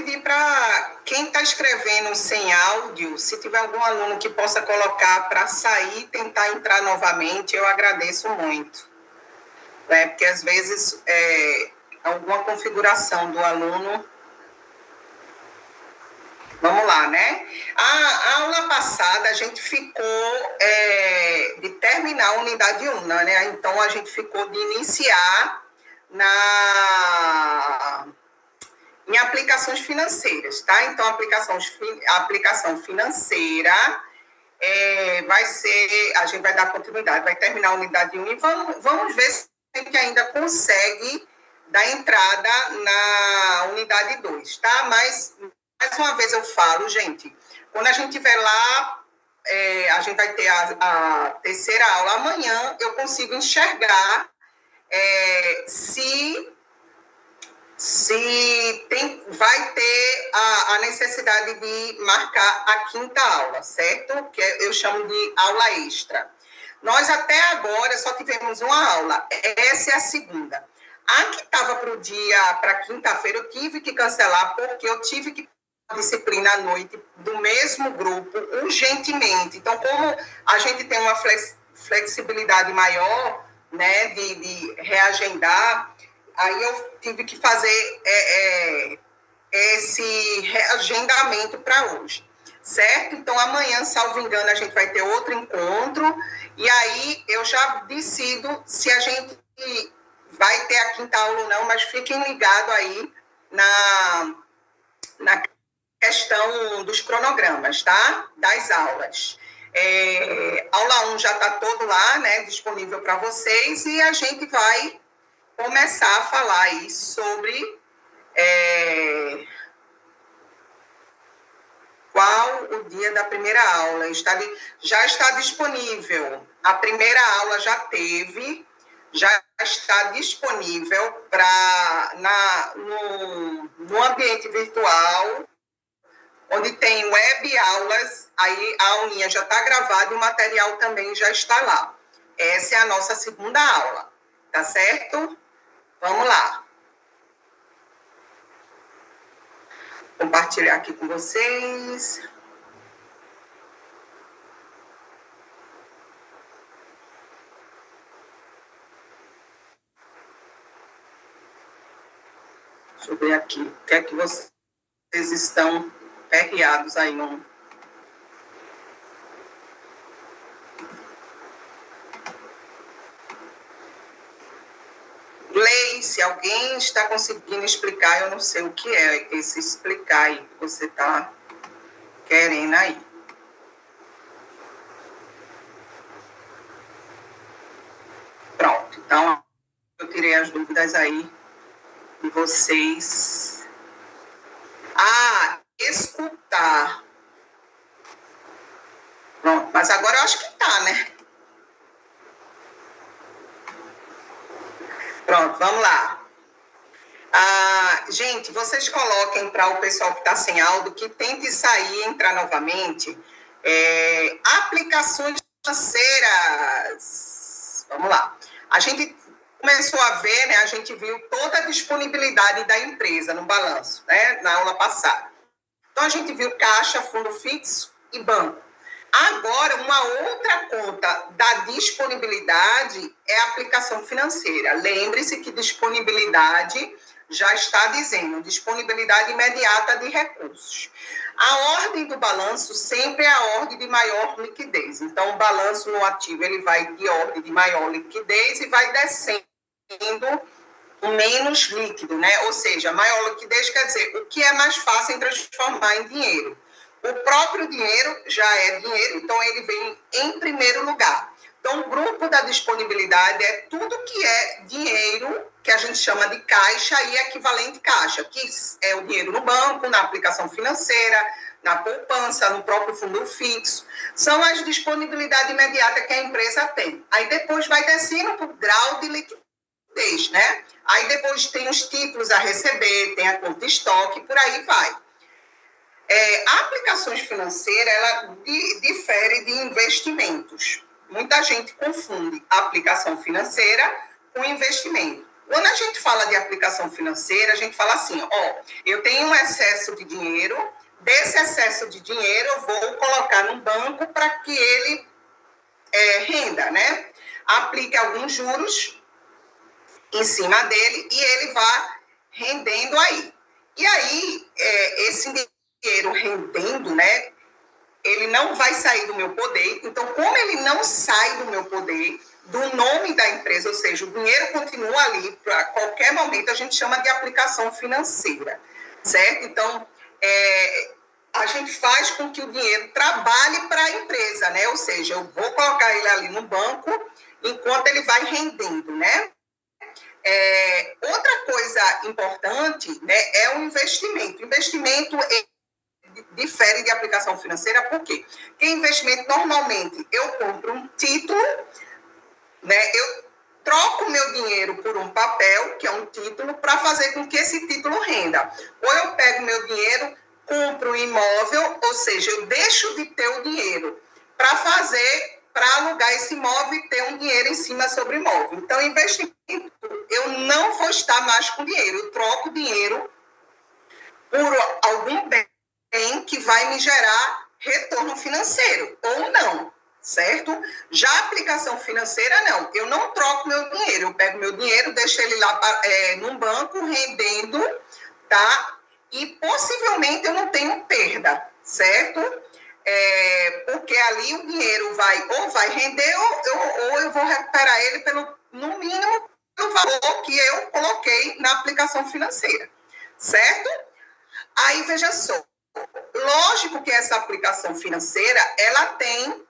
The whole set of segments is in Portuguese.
pedir para quem está escrevendo sem áudio, se tiver algum aluno que possa colocar para sair e tentar entrar novamente, eu agradeço muito. Né? Porque às vezes alguma configuração do aluno. Vamos lá, né? A aula passada a gente ficou de terminar a unidade 1, né? Então a gente ficou de iniciar em aplicações financeiras, tá? Então a aplicação financeira vai ser, a gente vai dar continuidade, vai terminar a unidade 1 e vamos ver se a gente ainda consegue dar entrada na unidade 2, tá? Mas, mais uma vez eu falo, gente, quando a gente estiver lá, a gente vai ter a terceira aula amanhã, eu consigo enxergar se vai ter a necessidade de marcar a quinta aula, certo? Que eu chamo de aula extra. Nós até agora só tivemos uma aula, essa é a segunda. A que estava para quinta-feira eu tive que cancelar porque eu tive que disciplina à noite do mesmo grupo urgentemente. Então, como a gente tem uma flexibilidade maior, né, de reagendar, aí eu tive que fazer esse reagendamento para hoje, certo? Então, amanhã, salvo engano, a gente vai ter outro encontro, e aí eu já decido se a gente vai ter a quinta aula ou não, mas fiquem ligados aí na questão dos cronogramas, tá? Das aulas. Aula 1 já está todo lá, né, disponível para vocês, e a gente vai começar a falar aí sobre qual o dia da primeira aula. Já está disponível. A primeira aula já está disponível no ambiente virtual, onde tem web aulas, aí a aulinha já está gravada e o material também já está lá. Essa é a nossa segunda aula, tá certo? Vamos lá. Compartilhar aqui com vocês. Deixa eu ver aqui. O que é que vocês estão perreados aí no... Se alguém está conseguindo explicar, eu não sei o que é esse explicar aí que você está querendo aí. Pronto, então eu tirei as dúvidas aí de vocês. Escutar. Pronto, mas agora eu acho que tá, né? Pronto, vamos lá. Gente, vocês coloquem para o pessoal que está sem áudio, que tente sair e entrar novamente. Aplicações financeiras. Vamos lá. A gente começou a ver, né? A gente viu toda a disponibilidade da empresa no balanço, né? Na aula passada. Então, a gente viu caixa, fundo fixo e banco. Agora, uma outra conta da disponibilidade é a aplicação financeira. Lembre-se que disponibilidade já está dizendo disponibilidade imediata de recursos. A ordem do balanço sempre é a ordem de maior liquidez. Então, o balanço no ativo ele vai de ordem de maior liquidez e vai descendo o menos líquido, né? Ou seja, maior liquidez quer dizer o que é mais fácil em transformar em dinheiro. O próprio dinheiro já é dinheiro, então ele vem em primeiro lugar. Então, o grupo da disponibilidade é tudo que é dinheiro, que a gente chama de caixa e equivalente caixa, que é o dinheiro no banco, na aplicação financeira, na poupança, no próprio fundo fixo. São as disponibilidades imediatas que a empresa tem. Aí depois vai descendo para o grau de liquidez, né? Aí depois tem os títulos a receber, tem a conta de estoque, por aí vai. Aplicações financeiras, ela difere de investimentos. Muita gente confunde aplicação financeira com investimento. Quando a gente fala de aplicação financeira, a gente fala assim, ó, eu tenho um excesso de dinheiro, desse excesso de dinheiro eu vou colocar no banco para que ele renda, né? Aplique alguns juros em cima dele e ele vá rendendo aí. E aí, esse dinheiro rendendo, né, ele não vai sair do meu poder. Então, como ele não sai do meu poder, do nome da empresa, ou seja, o dinheiro continua ali para qualquer momento, a gente chama de aplicação financeira, certo? Então, a gente faz com que o dinheiro trabalhe para a empresa, né? Ou seja, eu vou colocar ele ali no banco enquanto ele vai rendendo, né? Outra coisa importante, né, é o investimento. Investimento difere de aplicação financeira, por quê? Porque investimento, normalmente, eu compro um título, né, eu troco meu dinheiro por um papel, que é um título, para fazer com que esse título renda. Ou eu pego meu dinheiro, compro um imóvel, ou seja, eu deixo de ter o dinheiro para alugar esse imóvel e ter um dinheiro em cima sobre o imóvel. Então, investimento, eu não vou estar mais com dinheiro, eu troco dinheiro por algum bem que vai me gerar retorno financeiro, ou não, certo? Já a aplicação financeira, não. Eu não troco meu dinheiro, eu pego meu dinheiro, deixo ele lá num banco, rendendo, tá? E possivelmente eu não tenho perda, certo? Porque ali o dinheiro vai render ou eu vou recuperar ele no mínimo, pelo valor que eu coloquei na aplicação financeira, certo? Aí, veja só, lógico que essa aplicação financeira, ela tem,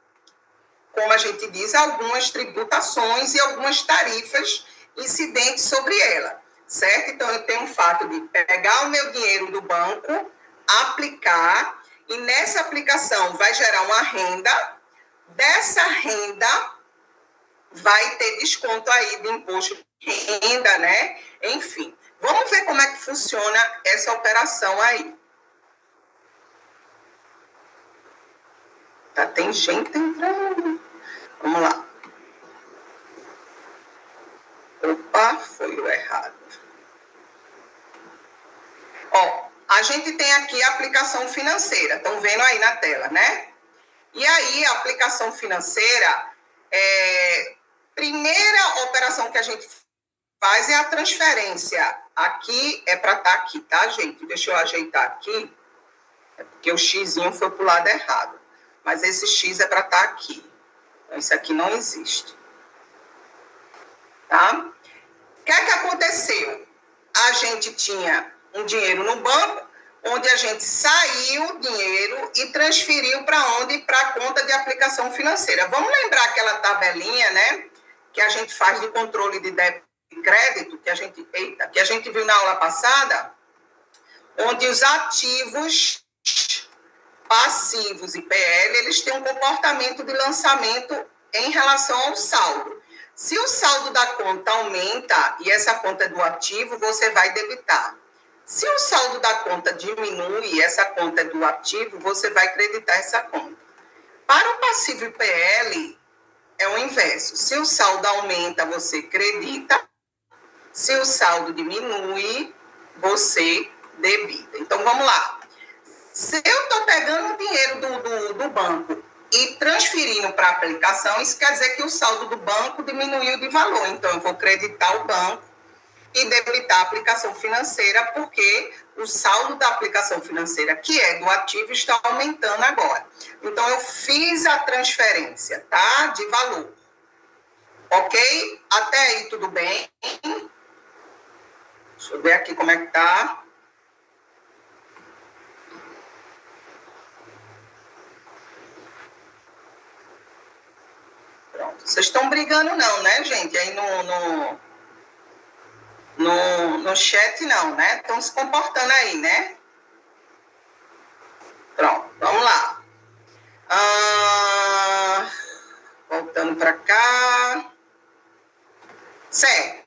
como a gente diz, algumas tributações e algumas tarifas incidentes sobre ela, certo? Então, eu tenho o fato de pegar o meu dinheiro do banco, aplicar, e nessa aplicação vai gerar uma renda, dessa renda vai ter desconto aí de imposto de renda, né? Enfim, vamos ver como é que funciona essa operação aí. Tá, tem gente entrando. Vamos lá. Opa, foi o errado. Ó, a gente tem aqui a aplicação financeira. Estão vendo aí na tela, né? E aí, a aplicação financeira, primeira operação que a gente faz é a transferência. Aqui é para estar aqui, tá, gente? Deixa eu ajeitar aqui. É porque o xizinho foi para o lado errado. Mas esse X é para estar aqui. Então, isso aqui não existe. Tá? O que é que aconteceu? A gente tinha um dinheiro no banco, onde a gente saiu o dinheiro e transferiu para onde? Para a conta de aplicação financeira. Vamos lembrar aquela tabelinha, né? Que a gente faz de controle de débito e crédito, que a gente viu na aula passada, onde os ativos, passivos e PL, eles têm um comportamento de lançamento em relação ao saldo. Se o saldo da conta aumenta e essa conta é do ativo, você vai debitar. Se o saldo da conta diminui e essa conta é do ativo, você vai creditar essa conta. Para o passivo e PL, é o inverso. Se o saldo aumenta, você credita. Se o saldo diminui, você debita. Então, vamos lá. Se eu estou pegando o dinheiro do banco e transferindo para a aplicação, isso quer dizer que o saldo do banco diminuiu de valor. Então, eu vou creditar o banco e debitar a aplicação financeira, porque o saldo da aplicação financeira, que é do ativo, está aumentando agora. Então, eu fiz a transferência, tá? De valor. Ok? Até aí, tudo bem? Deixa eu ver aqui como é que tá. Pronto. Vocês estão brigando não, né, gente? Aí no chat não, né? Estão se comportando aí, né? Pronto, vamos lá. Voltando para cá. Certo.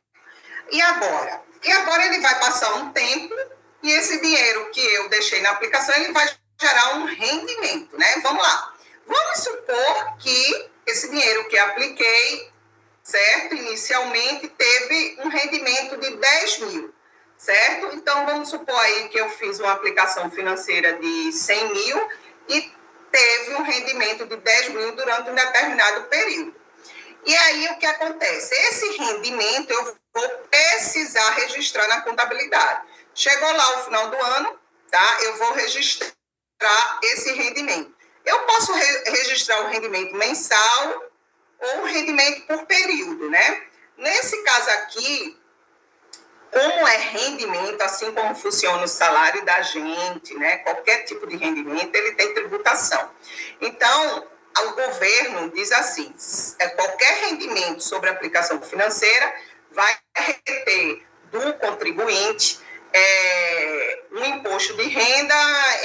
E agora? E agora ele vai passar um tempo e esse dinheiro que eu deixei na aplicação, ele vai gerar um rendimento, né? Vamos lá. Vamos supor que esse dinheiro que apliquei certo? Inicialmente teve um rendimento de 10 mil, certo? Então, vamos supor aí que eu fiz uma aplicação financeira de 100 mil e teve um rendimento de 10 mil durante um determinado período. E aí, o que acontece? Esse rendimento eu vou precisar registrar na contabilidade. Chegou lá o final do ano, tá? Eu vou registrar esse rendimento. Eu posso registrar o rendimento mensal ou o rendimento por período, né? Nesse caso aqui, como é rendimento, assim como funciona o salário da gente, né? Qualquer tipo de rendimento, ele tem tributação. Então, o governo diz assim, qualquer rendimento sobre aplicação financeira vai reter do contribuinte um imposto de renda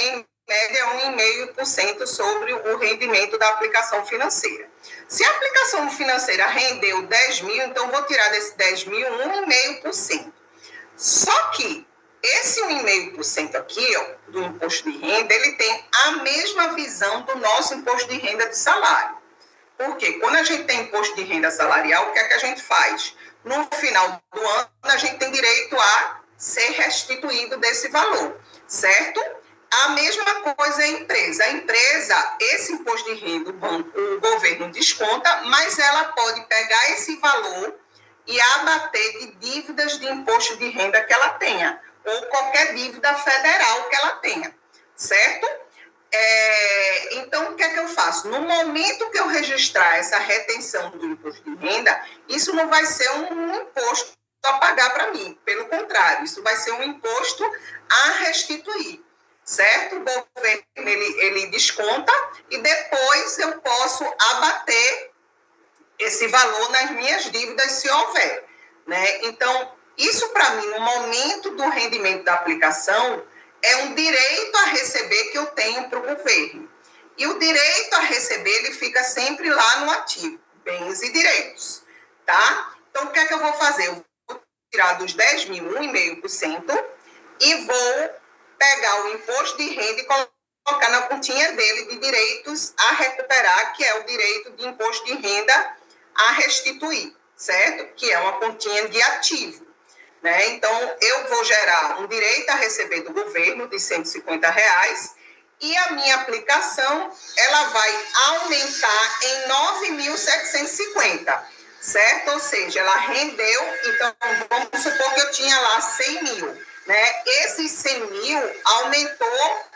em média 1,5% sobre o rendimento da aplicação financeira. Se a aplicação financeira rendeu 10 mil, então vou tirar desse 10 mil 1,5%. Só que esse 1,5% aqui, ó, do imposto de renda, ele tem a mesma visão do nosso imposto de renda de salário. Porque quando a gente tem imposto de renda salarial, o que é que a gente faz? No final do ano, a gente tem direito a ser restituído desse valor, certo? A mesma coisa é a empresa. A empresa, esse imposto de renda, o governo desconta, mas ela pode pegar esse valor e abater de dívidas de imposto de renda que ela tenha, ou qualquer dívida federal que ela tenha, certo? Então, o que é que eu faço? No momento que eu registrar essa retenção do imposto de renda, isso não vai ser um imposto a pagar para mim. Pelo contrário, isso vai ser um imposto a restituir, certo? O governo, ele desconta e depois eu posso abater esse valor nas minhas dívidas, se houver, né? Então, isso para mim, no momento do rendimento da aplicação, é um direito a receber que eu tenho para o governo. E o direito a receber, ele fica sempre lá no ativo, bens e direitos, tá? Então, o que é que eu vou fazer? Eu vou tirar dos 10 mil, 1,5%, e vou pegar o imposto de renda e colocar na continha dele de direitos a recuperar, que é o direito de imposto de renda a restituir, certo? Que é uma continha de ativo, né? Então, eu vou gerar um direito a receber do governo de R$ 150 e a minha aplicação, ela vai aumentar em 9.750, certo? Ou seja, ela rendeu, então, vamos supor que eu tinha lá 100 mil, né? Esses 100 mil aumentou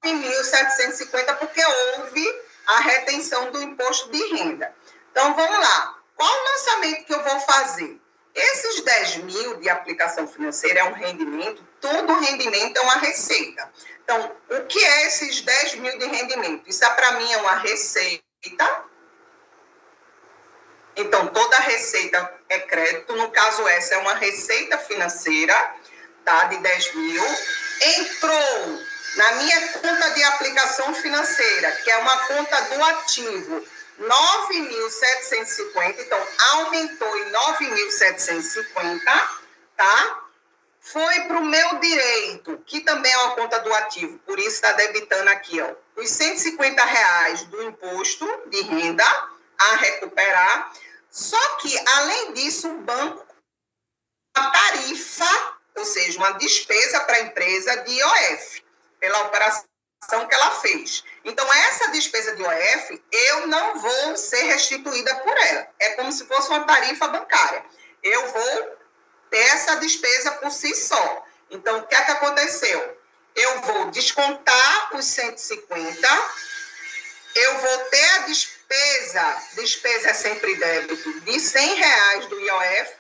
9.750 porque houve a retenção do imposto de renda. Então, vamos lá. Qual o lançamento que eu vou fazer? Esses 10 mil de aplicação financeira é um rendimento, todo rendimento é uma receita. Então, o que é esses 10 mil de rendimento? Isso para mim é uma receita. Então, toda receita é crédito. No caso, essa é uma receita financeira, tá, de 10 mil. Entrou na minha conta de aplicação financeira, que é uma conta do ativo, 9.750, então aumentou em 9.750, tá? Foi para o meu direito, que também é uma conta do ativo, por isso está debitando aqui, ó, os R$ 150 do imposto de renda a recuperar. Só que, além disso, o banco, uma tarifa, ou seja, uma despesa para a empresa de IOF, pela operação que ela fez. Então, essa despesa de IOF, eu não vou ser restituída por ela. É como se fosse uma tarifa bancária. Eu vou ter essa despesa por si só. Então, o que é que aconteceu? Eu vou descontar os 150, eu vou ter a despesa é sempre débito, de R$ 100 do IOF,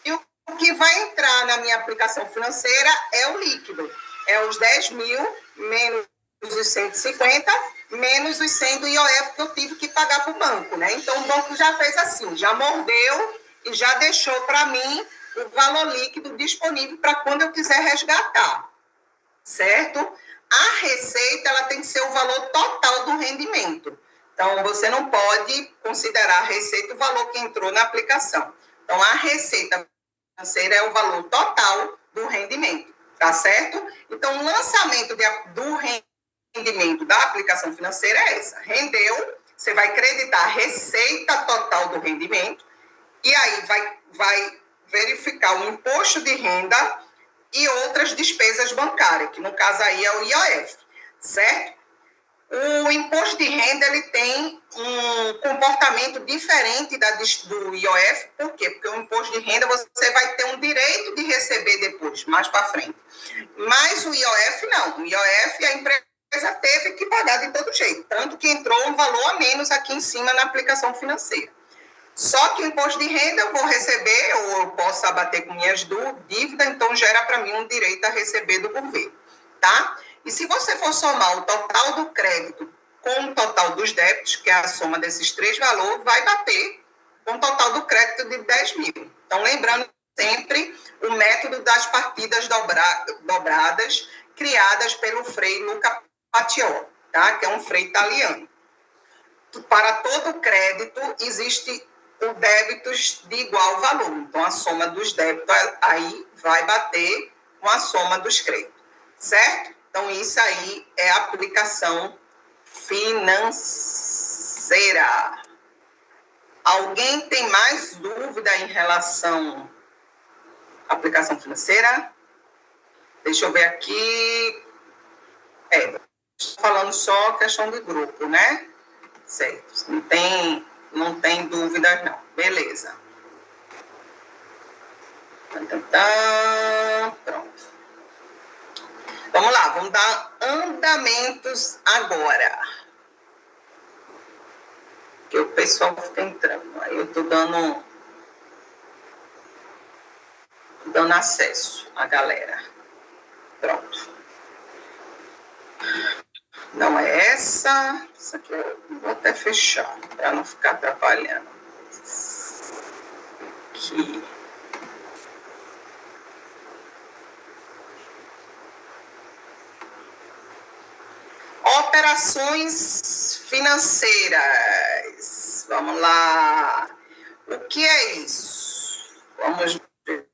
e o que vai entrar na minha aplicação financeira é o líquido. É os 10 mil menos os 150, menos os 100 do IOF que eu tive que pagar para o banco, né? Então, o banco já fez assim, já mordeu e já deixou para mim o valor líquido disponível para quando eu quiser resgatar, certo? A receita, ela tem que ser o valor total do rendimento. Então, você não pode considerar a receita o valor que entrou na aplicação. Então, a receita financeira é o valor total do rendimento, tá certo? Então, o lançamento do rendimento da aplicação financeira é essa. Rendeu, você vai creditar a receita total do rendimento E aí vai verificar o imposto de renda e outras despesas bancárias, que no caso aí é o IOF, certo? O imposto de renda ele tem um comportamento diferente do IOF, por quê? Porque o imposto de renda você vai ter um direito de receber depois, mais para frente. Mas o IOF não, o IOF a empresa teve que pagar de todo jeito, tanto que entrou um valor a menos aqui em cima na aplicação financeira. Só que o imposto de renda eu vou receber, ou eu posso abater com minhas dívidas, então gera para mim um direito a receber do governo, tá? E se você for somar o total do crédito com o total dos débitos, que é a soma desses três valores, vai bater com o total do crédito de 10 mil. Então, lembrando sempre o método das partidas dobradas, criadas pelo Frei Luca Pacioli, tá? Que é um frei italiano. Para todo crédito, existe o débitos de igual valor. Então, a soma dos débitos aí vai bater com a soma dos créditos, certo? Então, isso aí é a aplicação financeira. Alguém tem mais dúvida em relação à aplicação financeira? Deixa eu ver aqui. Estou falando só questão de grupo, né? Certo. Não tem dúvidas, não. Beleza. Pronto. Vamos lá, vamos dar andamentos agora. Que o pessoal fica entrando. Aí eu estou dando acesso à galera. Pronto. Não é essa. Essa aqui eu vou até fechar, para não ficar atrapalhando. Aqui. Operações financeiras. Vamos lá. O que é isso? Vamos ver.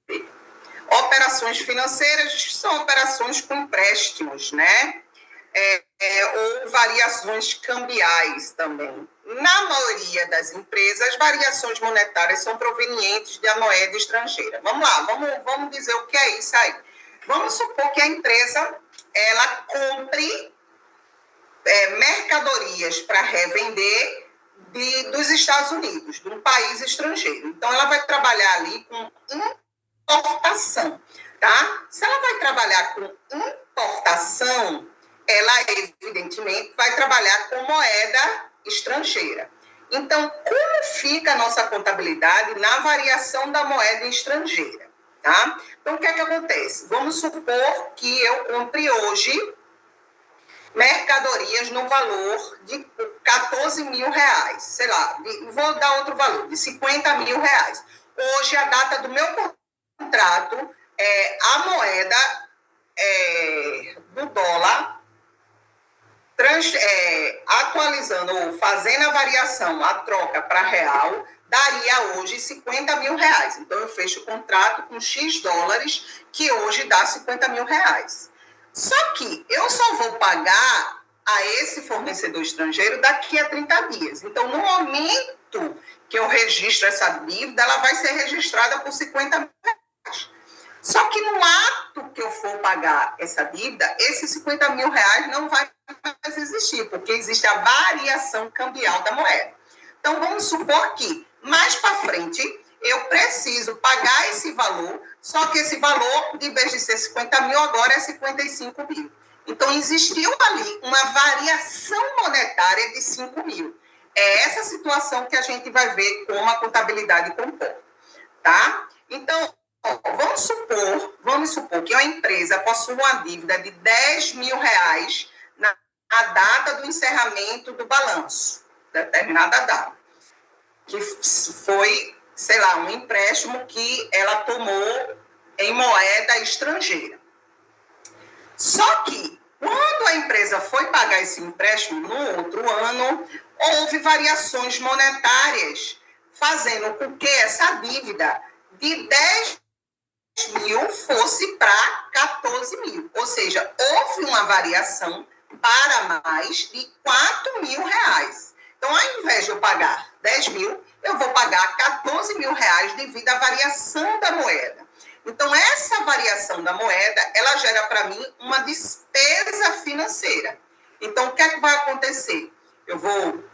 Operações financeiras são operações com empréstimos, né? Ou variações cambiais também. Na maioria das empresas, variações monetárias são provenientes da moeda estrangeira. Vamos lá, vamos dizer o que é isso aí. Vamos supor que a empresa ela compre mercadorias para revender dos Estados Unidos, de um país estrangeiro. Então, ela vai trabalhar ali com importação, tá? Se ela vai trabalhar com importação, ela, evidentemente, vai trabalhar com moeda estrangeira. Então, como fica a nossa contabilidade na variação da moeda estrangeira, tá? Então, o que é que acontece? Vamos supor que eu compre hoje mercadorias no valor de 14 mil reais, sei lá, vou dar outro valor, de 50 mil reais. Hoje, a data do meu contrato, a moeda do dólar, atualizando ou fazendo a variação, a troca para real, daria hoje 50 mil reais. Então, eu fecho o contrato com X dólares, que hoje dá 50 mil reais. Só que eu só vou pagar a esse fornecedor estrangeiro daqui a 30 dias. Então, no momento que eu registro essa dívida, ela vai ser registrada por 50 mil reais. Só que no ato que eu for pagar essa dívida, esses 50 mil reais não vai mais existir, porque existe a variação cambial da moeda. Então, vamos supor que, mais para frente, eu preciso pagar esse valor, só que esse valor, em vez de ser 50 mil, agora é 55 mil. Então, existiu ali uma variação monetária de 5 mil. É essa situação que a gente vai ver como a contabilidade comporta, tá? Então, vamos supor que uma empresa possua uma dívida de 10 mil reais na data do encerramento do balanço, determinada data, que foi, sei lá, um empréstimo que ela tomou em moeda estrangeira. Só que, quando a empresa foi pagar esse empréstimo no outro ano, houve variações monetárias, fazendo com que essa dívida de 10 mil fosse para 14 mil. Ou seja, houve uma variação para mais de 4 mil reais. Então, ao invés de eu pagar 10 mil, eu vou pagar 14 mil reais devido à variação da moeda. Então, essa variação da moeda, ela gera para mim uma despesa financeira. Então, o que é que vai acontecer? Eu vou,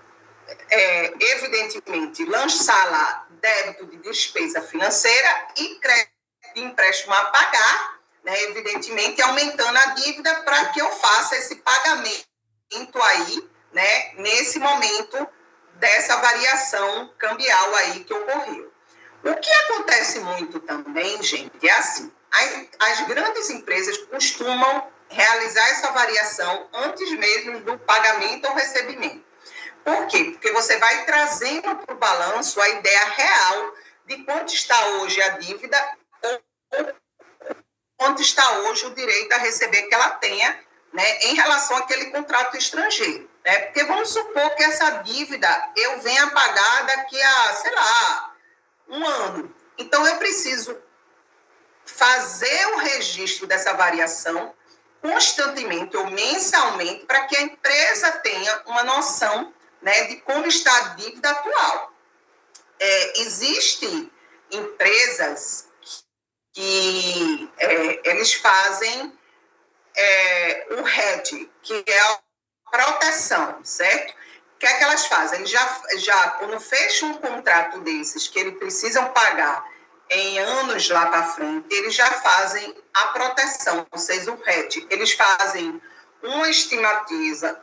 evidentemente, lançar lá débito de despesa financeira e crédito de empréstimo a pagar, né, evidentemente, aumentando a dívida para que eu faça esse pagamento aí, né, nesse momento dessa variação cambial aí que ocorreu. O que acontece muito também, gente, é assim, as grandes empresas costumam realizar essa variação antes mesmo do pagamento ou recebimento. Por quê? Porque você vai trazendo para o balanço a ideia real de quanto está hoje a dívida ou quanto está hoje o direito a receber que ela tenha, né, em relação àquele contrato estrangeiro. Né? Porque vamos supor que essa dívida eu venha pagar daqui a, sei lá, um ano. Então, eu preciso fazer o registro dessa variação constantemente ou mensalmente para que a empresa tenha uma noção, né, de como está a dívida atual. Existem empresas que eles fazem o hedge, que é a proteção, certo? O que é que elas fazem? Eles já quando fecham um contrato desses, que eles precisam pagar em anos lá para frente, eles já fazem a proteção, ou seja, o hedge. Eles fazem uma estimativa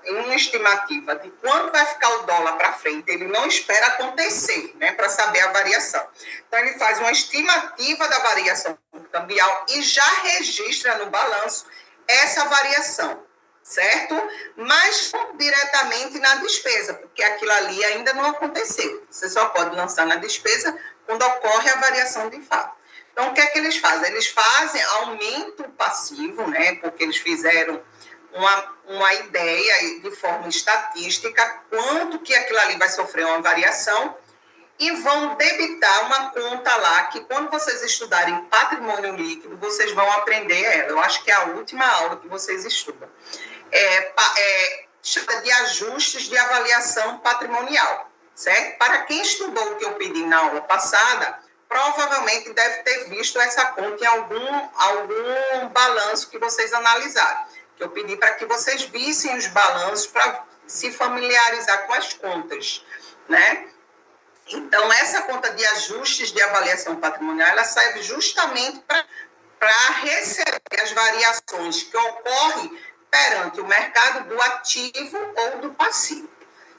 de quanto vai ficar o dólar para frente. Ele não espera acontecer, né, para saber a variação. Então, ele faz uma estimativa da variação cambial e já registra no balanço essa variação, certo? Mas não diretamente na despesa, porque aquilo ali ainda não aconteceu. Você só pode lançar na despesa quando ocorre a variação de fato. Então, o que é que eles fazem? Eles fazem aumento passivo, né? Porque eles fizeram uma ideia de forma estatística quanto que aquilo ali vai sofrer uma variação e vão debitar uma conta lá que quando vocês estudarem patrimônio líquido, vocês vão aprender ela. Eu acho que é a última aula que vocês estudam. Chama de ajustes de avaliação patrimonial, certo? Para quem estudou o que eu pedi na aula passada, provavelmente deve ter visto essa conta em algum balanço que vocês analisaram. Que eu pedi para que vocês vissem os balanços para se familiarizar com as contas, né? Então, essa conta de ajustes de avaliação patrimonial, ela serve justamente para receber as variações que ocorrem perante o mercado do ativo ou do passivo,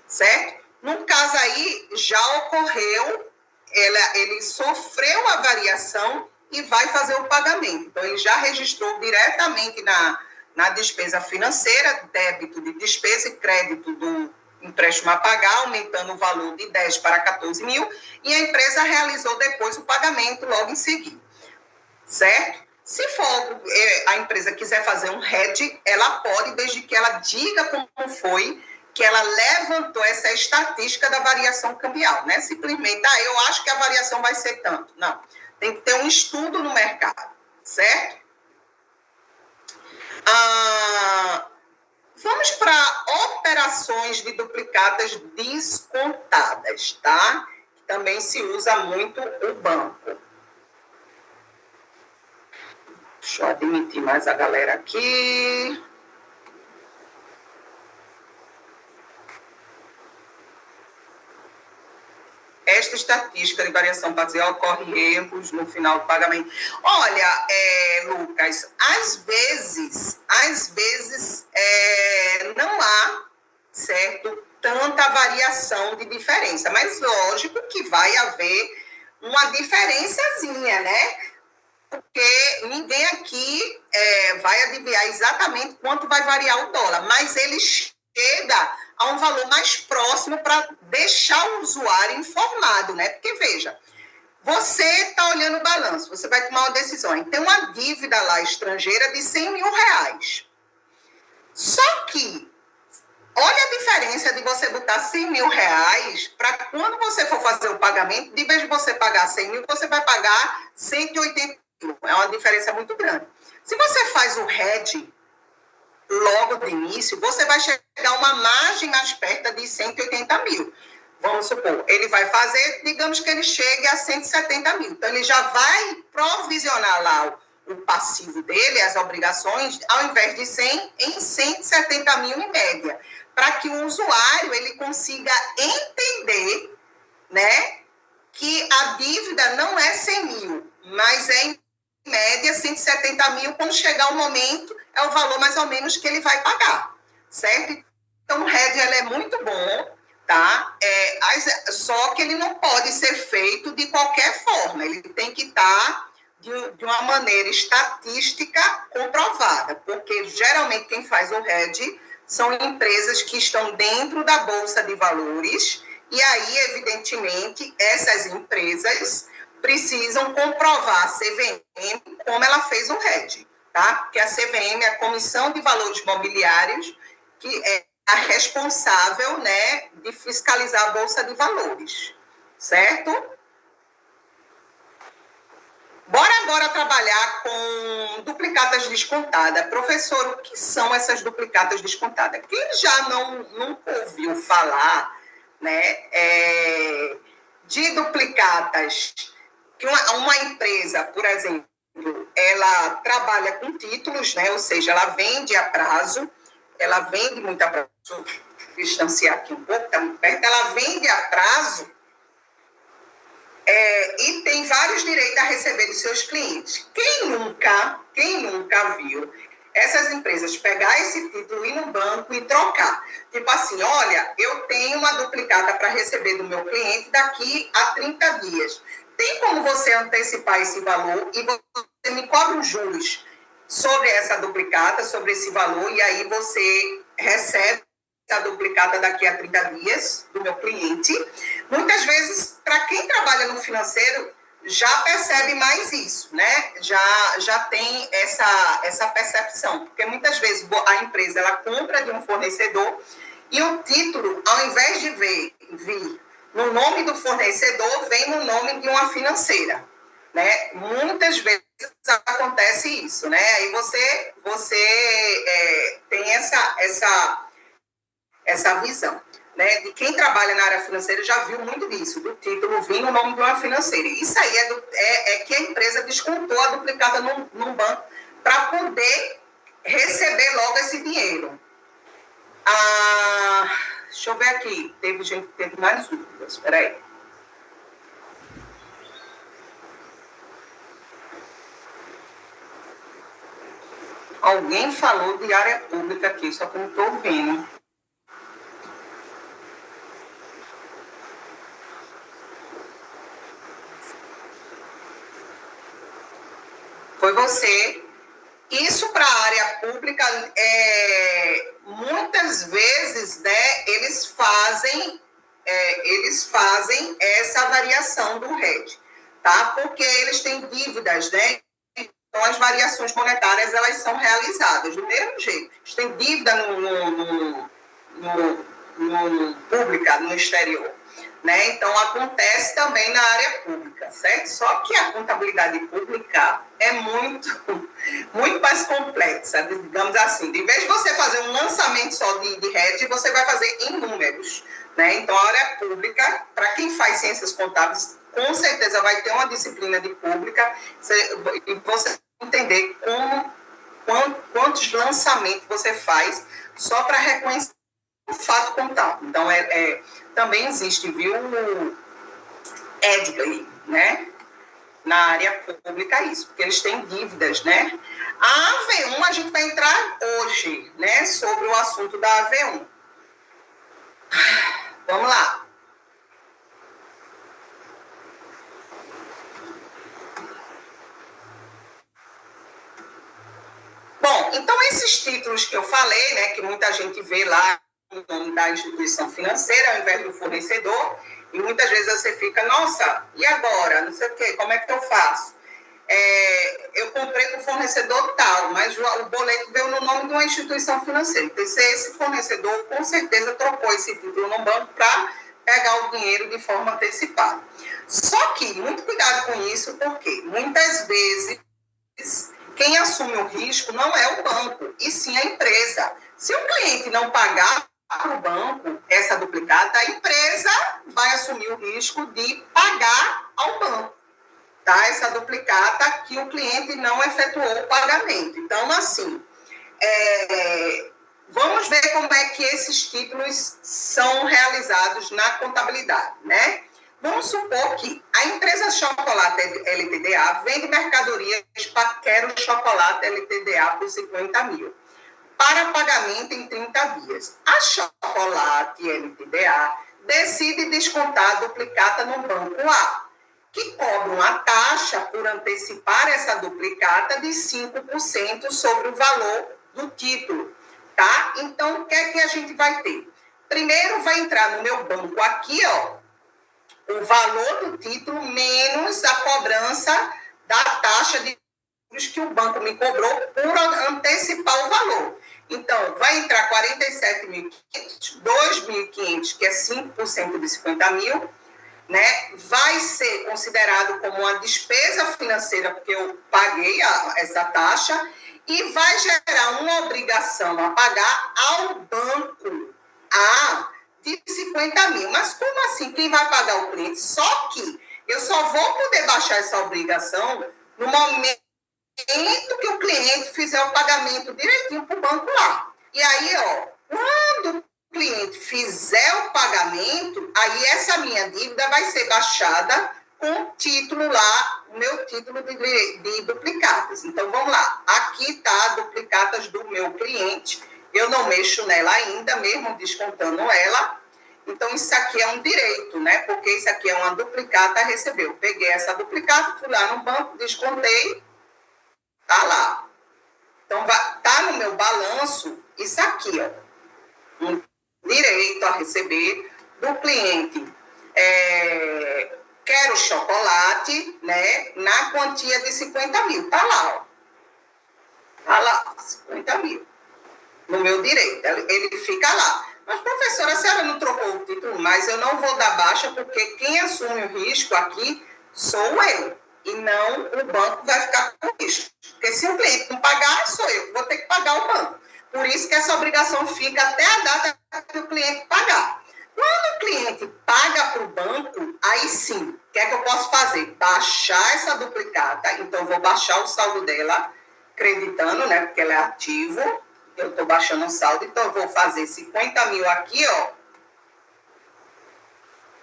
certo? No caso aí, já ocorreu, ele sofreu a variação e vai fazer o pagamento. Então, ele já registrou diretamente na despesa financeira, débito de despesa e crédito do empréstimo a pagar, aumentando o valor de 10 para 14 mil, e a empresa realizou depois o pagamento logo em seguida, certo? Se for a empresa quiser fazer um hedge, ela pode, desde que ela diga como foi que ela levantou essa estatística da variação cambial, né? Simplesmente, eu acho que a variação vai ser tanto. Não, tem que ter um estudo no mercado, certo? Vamos para operações de duplicatas descontadas, tá? Também se usa muito o banco. Deixa eu admitir mais a galera aqui. Esta estatística de variação parcial ocorre erros no final do pagamento. Olha, Lucas, às vezes não há, certo, tanta variação de diferença, mas lógico que vai haver uma diferençazinha, né? Porque ninguém aqui vai adivinhar exatamente quanto vai variar o dólar, mas ele chega a um valor mais próximo para deixar o usuário informado, né? Porque, veja, você está olhando o balanço, você vai tomar uma decisão. Tem uma dívida lá estrangeira de 100 mil reais. Só que, olha a diferença de você botar 100 mil reais para quando você for fazer o pagamento, de vez de você pagar 100 mil, você vai pagar 180 mil. É uma diferença muito grande. Se você faz o hedge logo de início, você vai chegar a uma margem mais perto de 180 mil. vamos supor, ele vai fazer, digamos que ele chegue a 170 mil. Então, ele já vai provisionar lá o passivo dele, as obrigações, ao invés de 100, em 170 mil em média, para que o usuário ele consiga entender, né, que a dívida não é 100 mil, mas é em média 170 mil, quando chegar o momento, é o valor mais ou menos que ele vai pagar, certo? Então, o RED é muito bom, tá? Só que ele não pode ser feito de qualquer forma, ele tem que estar de uma maneira estatística comprovada, porque geralmente quem faz o RED são empresas que estão dentro da Bolsa de Valores, e aí, evidentemente, essas empresas precisam comprovar a CVM como ela fez o RED, tá? Porque a CVM é a Comissão de Valores Mobiliários, que é a responsável, né, de fiscalizar a Bolsa de Valores, certo? Bora agora trabalhar com duplicatas descontadas. Professor, o que são essas duplicatas descontadas? Quem já nunca ouviu falar, né, de duplicatas, que uma empresa, por exemplo, ela trabalha com títulos, né, ou seja, ela vende a prazo, ela vende muito a prazo, deixa eu distanciar aqui um pouco, tá muito perto, ela vende a prazo, e tem vários direitos a receber dos seus clientes. Quem nunca viu essas empresas pegar esse título, ir no banco e trocar? Tipo assim, olha, eu tenho uma duplicata para receber do meu cliente daqui a 30 dias. Tem como você antecipar esse valor e você me cobra os juros sobre essa duplicata, sobre esse valor, e aí você recebe a duplicata daqui a 30 dias do meu cliente. Muitas vezes, para quem trabalha no financeiro, já percebe mais isso, né? Já tem essa percepção, porque muitas vezes a empresa ela compra de um fornecedor e o título, ao invés de vir no nome do fornecedor, vem no nome de uma financeira, né? Muitas vezes acontece isso, né? Aí você tem essa visão, né? De quem trabalha na área financeira já viu muito disso, do título vir no nome de uma financeira. Isso aí é que a empresa descontou a duplicata num banco para poder receber logo esse dinheiro. Deixa eu ver aqui, teve gente que teve mais dúvidas, espera aí. Alguém falou de área pública aqui, só que eu não estou ouvindo. Foi você. Isso para a área pública, muitas vezes, né, eles fazem essa variação do RED, tá? Porque eles têm dívidas, né? Então, as variações monetárias, elas são realizadas do mesmo jeito. Eles têm dívida no pública, no exterior. Né? Então, acontece também na área pública, certo? Só que a contabilidade pública é muito mais complexa, digamos assim. De vez de você fazer um lançamento só de RED, você vai fazer em números. Né? Então, a área pública, para quem faz ciências contábeis, com certeza vai ter uma disciplina de pública e você entender quantos lançamentos você faz só para reconhecer o fato contábil. Então, também existe, viu, Edgley, né? Na área pública, isso, porque eles têm dívidas, né? A AV1, a gente vai entrar hoje, né, sobre o assunto da AV1. Vamos lá. Bom, então esses títulos que eu falei, né, que muita gente vê lá no nome da instituição financeira, ao invés do fornecedor, e muitas vezes você fica, nossa, e agora? Não sei o quê, como é que eu faço? Eu comprei com o fornecedor tal, mas o boleto veio no nome de uma instituição financeira. Então, esse fornecedor, com certeza, trocou esse título no banco para pegar o dinheiro de forma antecipada. Só que, muito cuidado com isso, porque muitas vezes quem assume o risco não é o banco, e sim a empresa. Se o cliente não pagar, para o banco essa duplicata, a empresa vai assumir o risco de pagar ao banco, tá? Essa duplicata que o cliente não efetuou o pagamento. Então, assim, vamos ver como é que esses títulos são realizados na contabilidade, né? Vamos supor que a empresa Chocolate LTDA vende mercadorias para Quero Chocolate LTDA por 50 mil, para pagamento em 30 dias. A Chocolate LTDA decide descontar a duplicata no banco A, que cobra uma taxa por antecipar essa duplicata de 5% sobre o valor do título, tá? Então, o que é que a gente vai ter? Primeiro vai entrar no meu banco aqui, ó, o valor do título menos a cobrança da taxa de juros que o banco me cobrou por antecipar o valor. Então, vai entrar 47.500, 2.500, que é 5% de 50 mil, né? Vai ser considerado como uma despesa financeira, porque eu paguei essa taxa, e vai gerar uma obrigação a pagar ao banco de 50 mil. Mas como assim? Quem vai pagar o cliente? Só que eu só vou poder baixar essa obrigação no momento que o cliente fizer o pagamento direitinho para o banco lá. E aí, ó, quando o cliente fizer o pagamento, aí essa minha dívida vai ser baixada com o título lá, o meu título de duplicatas. Então, vamos lá. Aqui está duplicatas do meu cliente. Eu não mexo nela ainda, mesmo descontando ela. Então, isso aqui é um direito, né? Porque isso aqui é uma duplicata a receber. Eu peguei essa duplicata, fui lá no banco, descontei, tá lá. Então, tá no meu balanço isso aqui, ó. Um direito a receber do cliente. Quero chocolate, né? Na quantia de 50 mil. Tá lá, ó. Tá lá, 50 mil. No meu direito. Ele fica lá. Mas, professora, a senhora não trocou o título, mas eu não vou dar baixa, porque quem assume o risco aqui sou eu. E não o banco vai ficar com risco. Porque se o cliente não pagar, sou eu que vou ter que pagar o banco. Por isso que essa obrigação fica até a data que o cliente pagar. Quando o cliente paga para o banco, aí sim, o que é que eu posso fazer? Baixar essa duplicata. Então, vou baixar o saldo dela, creditando, né? Porque ela é ativo. Eu estou baixando o saldo, então eu vou fazer 50 mil aqui, ó.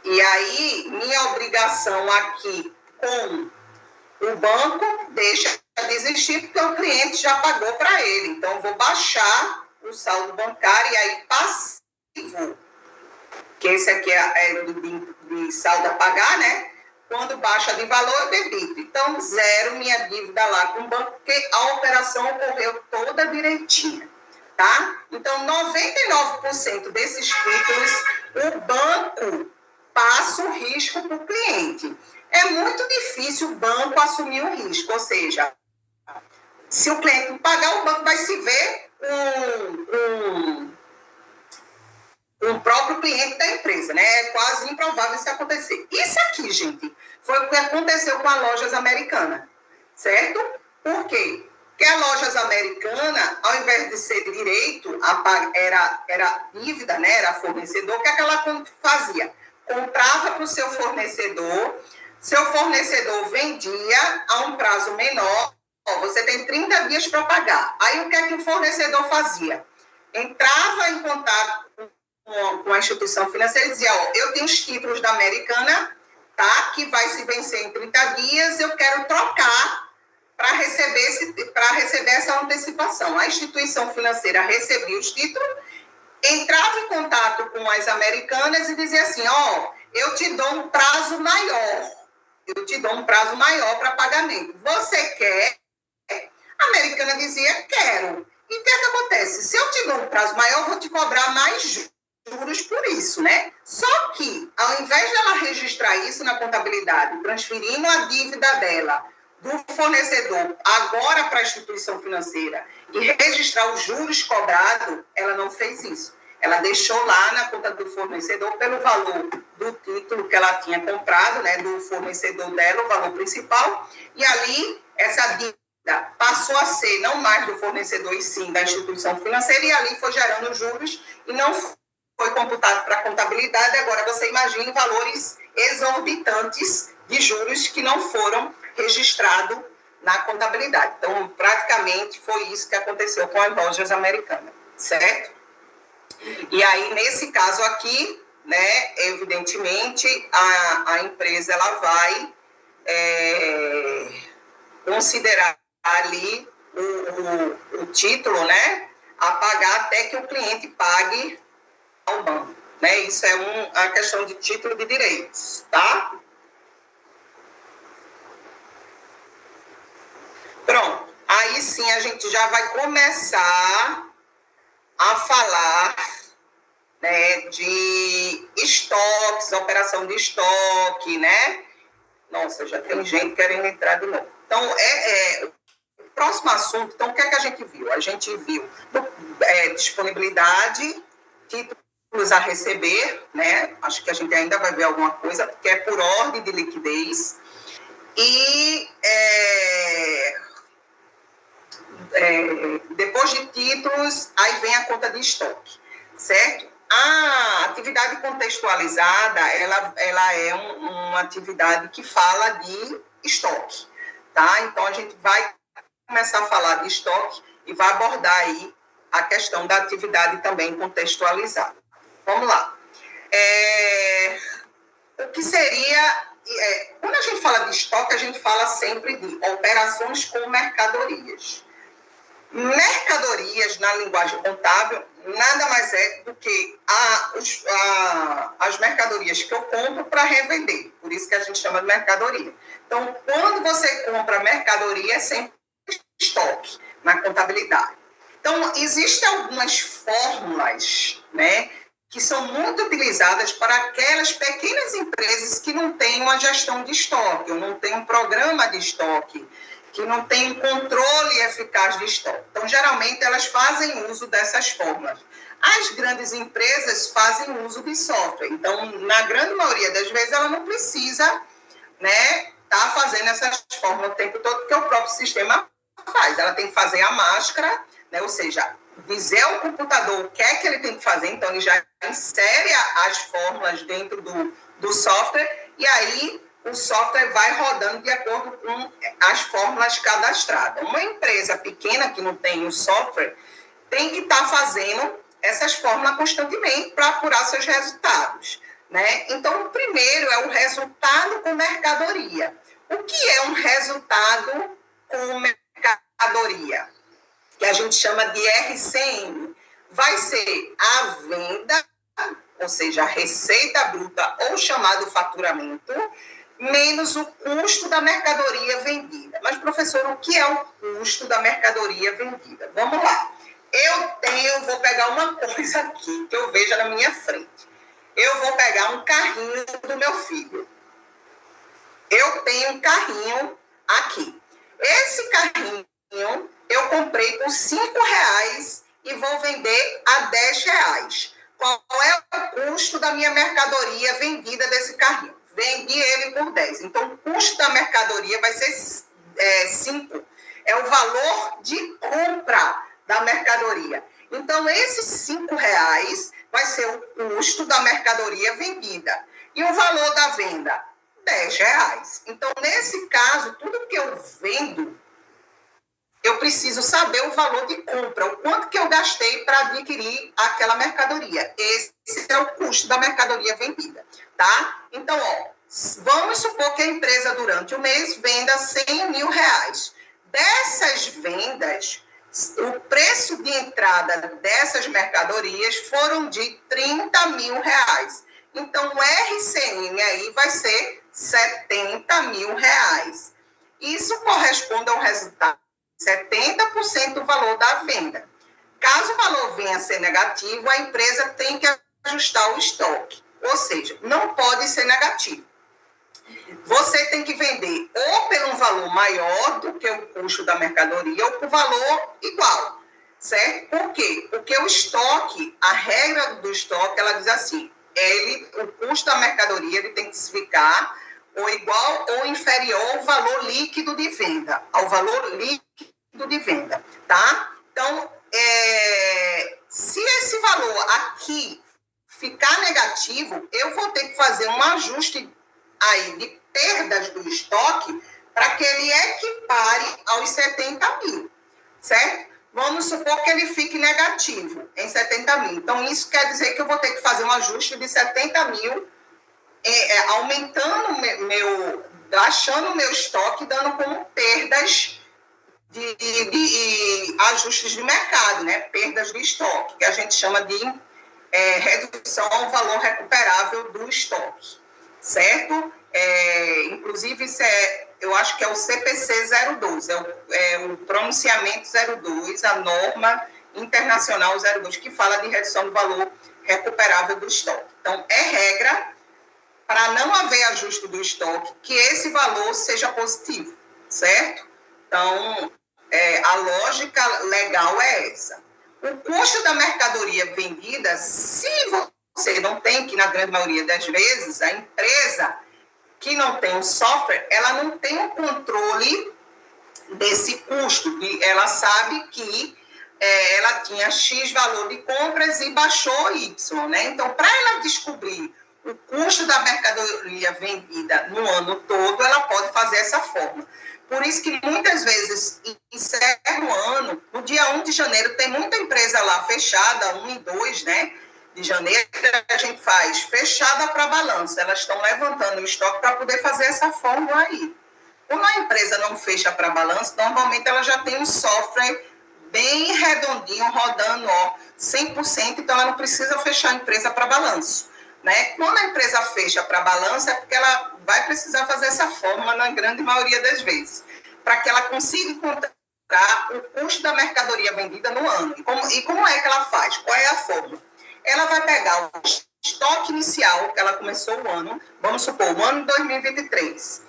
E aí, minha obrigação aqui com o banco deixa de existir, porque o cliente já pagou para ele. Então, eu vou baixar o saldo bancário e aí passivo, que esse aqui é de saldo a pagar, né? Quando baixa de valor, eu debito. Então, zero minha dívida lá com o banco, porque a operação ocorreu toda direitinha. Tá? Então, 99% desses títulos, o banco passa o risco para o cliente. É muito difícil o banco assumir o risco, ou seja, se o cliente não pagar, o banco vai se ver um próprio cliente da empresa, né? É quase improvável isso acontecer. Isso aqui, gente, foi o que aconteceu com a Lojas Americanas, certo? Por quê? Porque a Lojas Americanas, ao invés de ser direito, era dívida, né? Era fornecedor. O que é que ela fazia? Comprava para o seu fornecedor vendia a um prazo menor. Ó, você tem 30 dias para pagar. Aí o que é que o fornecedor fazia? Entrava em contato com a instituição financeira e dizia, ó, eu tenho os títulos da Americana, tá? Que vai se vencer em 30 dias, eu quero trocar para receber essa antecipação. A instituição financeira recebia os títulos, entrava em contato com as americanas e dizia assim, ó, eu te dou um prazo maior. Eu te dou um prazo maior para pagamento. Você quer? A americana dizia, quero. E o que é que acontece? Se eu te dou um prazo maior, eu vou te cobrar mais juros por isso, né? Só que, ao invés de ela registrar isso na contabilidade, transferindo a dívida dela do fornecedor agora para a instituição financeira e registrar os juros cobrados, ela não fez isso. Ela deixou lá na conta do fornecedor pelo valor do título que ela tinha comprado, né, do fornecedor dela, o valor principal, e ali essa dívida passou a ser não mais do fornecedor e sim da instituição financeira, e ali foi gerando juros e não foi computado para a contabilidade, agora você imagine valores exorbitantes de juros que não foram registrados na contabilidade. Então, praticamente foi isso que aconteceu com as lojas americanas, certo? E aí, nesse caso aqui, né, evidentemente, a empresa ela vai considerar ali o título, né, a pagar até que o cliente pague ao banco. Né? Isso é a questão de título de direitos, tá? Pronto. Aí sim a gente já vai começar a falar, né, de estoques, operação de estoque, né? Nossa, já tem gente querendo entrar de novo. Então, o próximo assunto, então, o que é que a gente viu? A gente viu disponibilidade, títulos a receber, né? Acho que a gente ainda vai ver alguma coisa, porque é por ordem de liquidez. E depois de títulos, aí vem a conta de estoque, certo? A atividade contextualizada, ela é uma atividade que fala de estoque, tá? Então, a gente vai começar a falar de estoque e vai abordar aí a questão da atividade também contextualizada. Vamos lá. O que seria... quando a gente fala de estoque, a gente fala sempre de operações com mercadorias. Mercadorias, na linguagem contábil, nada mais é do que as mercadorias que eu compro para revender. Por isso que a gente chama de mercadoria. Então, quando você compra mercadoria, é sempre estoque na contabilidade. Então, existem algumas fórmulas, né, que são muito utilizadas para aquelas pequenas empresas que não têm uma gestão de estoque, ou não têm um programa de estoque, que não têm um controle eficaz de estoque. Então, geralmente, elas fazem uso dessas fórmulas. As grandes empresas fazem uso de software. Então, na grande maioria das vezes, ela não precisa, né, tá fazendo essas fórmulas o tempo todo, porque o próprio sistema faz. Ela tem que fazer a máscara, né, ou seja, dizer ao computador o que é que ele tem que fazer, então ele já insere as fórmulas dentro do software, e aí o software vai rodando de acordo com as fórmulas cadastradas. Uma empresa pequena que não tem o software tem que estar fazendo essas fórmulas constantemente para apurar seus resultados. Né? Então, o primeiro é o resultado com mercadoria. O que é um resultado com mercadoria? Que a gente chama de RCM. Vai ser a venda, ou seja, a receita bruta ou chamado faturamento, menos o custo da mercadoria vendida. Mas, professor, o que é o custo da mercadoria vendida? Vamos lá. Vou pegar uma coisa aqui que eu vejo na minha frente. Eu vou pegar um carrinho do meu filho. Eu tenho um carrinho aqui. Esse carrinho eu comprei por R$5 e vou vender a R$10. Qual é o custo da minha mercadoria vendida desse carrinho? Vendi ele por 10. Então, o custo da mercadoria vai ser 5. É o valor de compra da mercadoria. Então, esses R$5 vai ser o custo da mercadoria vendida. E o valor da venda? R$10. Então, nesse caso, tudo que eu vendo, eu preciso saber o valor de compra, o quanto que eu gastei para adquirir aquela mercadoria. Esse é o custo da mercadoria vendida, tá? Então, vamos supor que a empresa, durante o mês, venda R$100 mil. Dessas vendas, o preço de entrada dessas mercadorias foram de R$30 mil. Então, o RCM aí vai ser R$70 mil. Isso corresponde ao resultado de 70% do valor da venda. Caso o valor venha a ser negativo, a empresa tem que ajustar o estoque. Ou seja, não pode ser negativo. Você tem que vender ou por um valor maior do que o custo da mercadoria ou por valor igual, certo? Por quê? Porque o estoque, a regra do estoque, ela diz assim, o custo da mercadoria ele tem que ficar ou igual ou inferior ao valor líquido de venda, ao valor líquido de venda, tá? Então, se esse valor aqui fazer um ajuste aí de perdas do estoque para que ele equipare aos 70 mil, certo? Vamos supor que ele fique negativo em 70 mil. Então, isso quer dizer que eu vou ter que fazer um ajuste de 70 mil, aumentando baixando o meu estoque, dando como perdas de ajustes de mercado, né? Perdas de estoque, que a gente chama de redução ao valor recuperável do estoque, certo? Inclusive, isso eu acho que é o CPC 02, o pronunciamento 02, a norma internacional 02, que fala de redução do valor recuperável do estoque. Então, é regra, para não haver ajuste do estoque, que esse valor seja positivo, certo? Então, a lógica legal é essa. O custo da mercadoria vendida, se você não tem, que na grande maioria das vezes, a empresa que não tem o software, ela não tem o controle desse custo. Ela sabe que ela tinha X valor de compras e baixou Y, né? Então, para ela descobrir o custo da mercadoria vendida no ano todo, ela pode fazer essa forma. Por isso que muitas vezes encerra o ano, no dia 1 de janeiro, tem muita empresa lá fechada, 1 e 2, né? De janeiro, a gente faz fechada para balanço. Elas estão levantando o estoque para poder fazer essa fórmula aí. Quando a empresa não fecha para balanço, normalmente ela já tem um software bem redondinho, rodando 100%, então ela não precisa fechar a empresa para balanço. Né? Quando a empresa fecha para balanço, é porque ela vai precisar fazer essa fórmula na grande maioria das vezes, para que ela consiga encontrar o custo da mercadoria vendida no ano. E como é que ela faz? Qual é a fórmula? Ela vai pegar o estoque inicial, que ela começou o ano, vamos supor, o ano de 2023.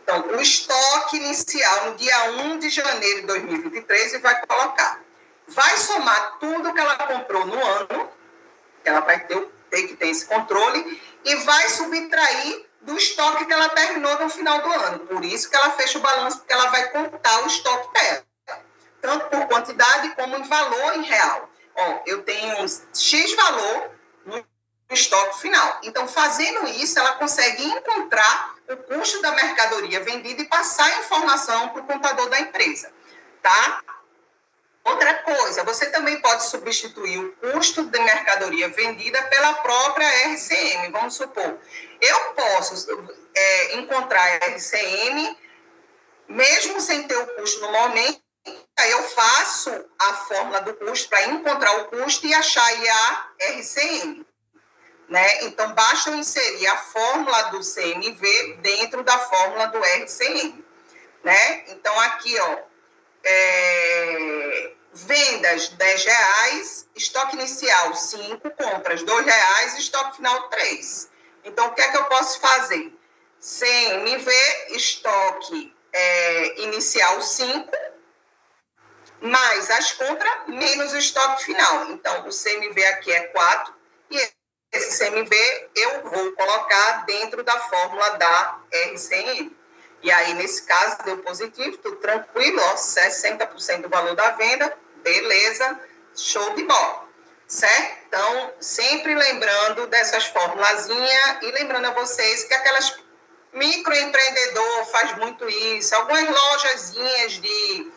Então, o estoque inicial no dia 1 de janeiro de 2023 e vai colocar. Vai somar tudo que ela comprou no ano, que ela vai ter que ter esse controle, e vai subtrair do estoque que ela terminou no final do ano. Por isso que ela fecha o balanço, porque ela vai contar o estoque dela, tanto por quantidade como em valor em real. Eu tenho X valor no estoque final. Então, fazendo isso, ela consegue encontrar o custo da mercadoria vendida e passar a informação para o contador da empresa, tá? Outra coisa, você também pode substituir o custo de mercadoria vendida pela própria RCM. Vamos supor, eu posso encontrar a RCM, mesmo sem ter o custo no momento, aí eu faço a fórmula do custo para encontrar o custo e achar aí a RCM. Né? Então, basta eu inserir a fórmula do CMV dentro da fórmula do RCM. Né? Então, aqui, vendas R$10, estoque inicial 5, compras R$2, estoque final 3. Então, o que é que eu posso fazer? CMV, estoque inicial 5, mais as compras, menos o estoque final. Então, o CMV aqui é 4, e esse CMV eu vou colocar dentro da fórmula da RCM. E aí, nesse caso, deu positivo, tudo tranquilo, 60% do valor da venda, beleza, show de bola, certo? Então, sempre lembrando dessas formulazinhas e lembrando a vocês que aquelas microempreendedor faz muito isso, algumas lojazinhas de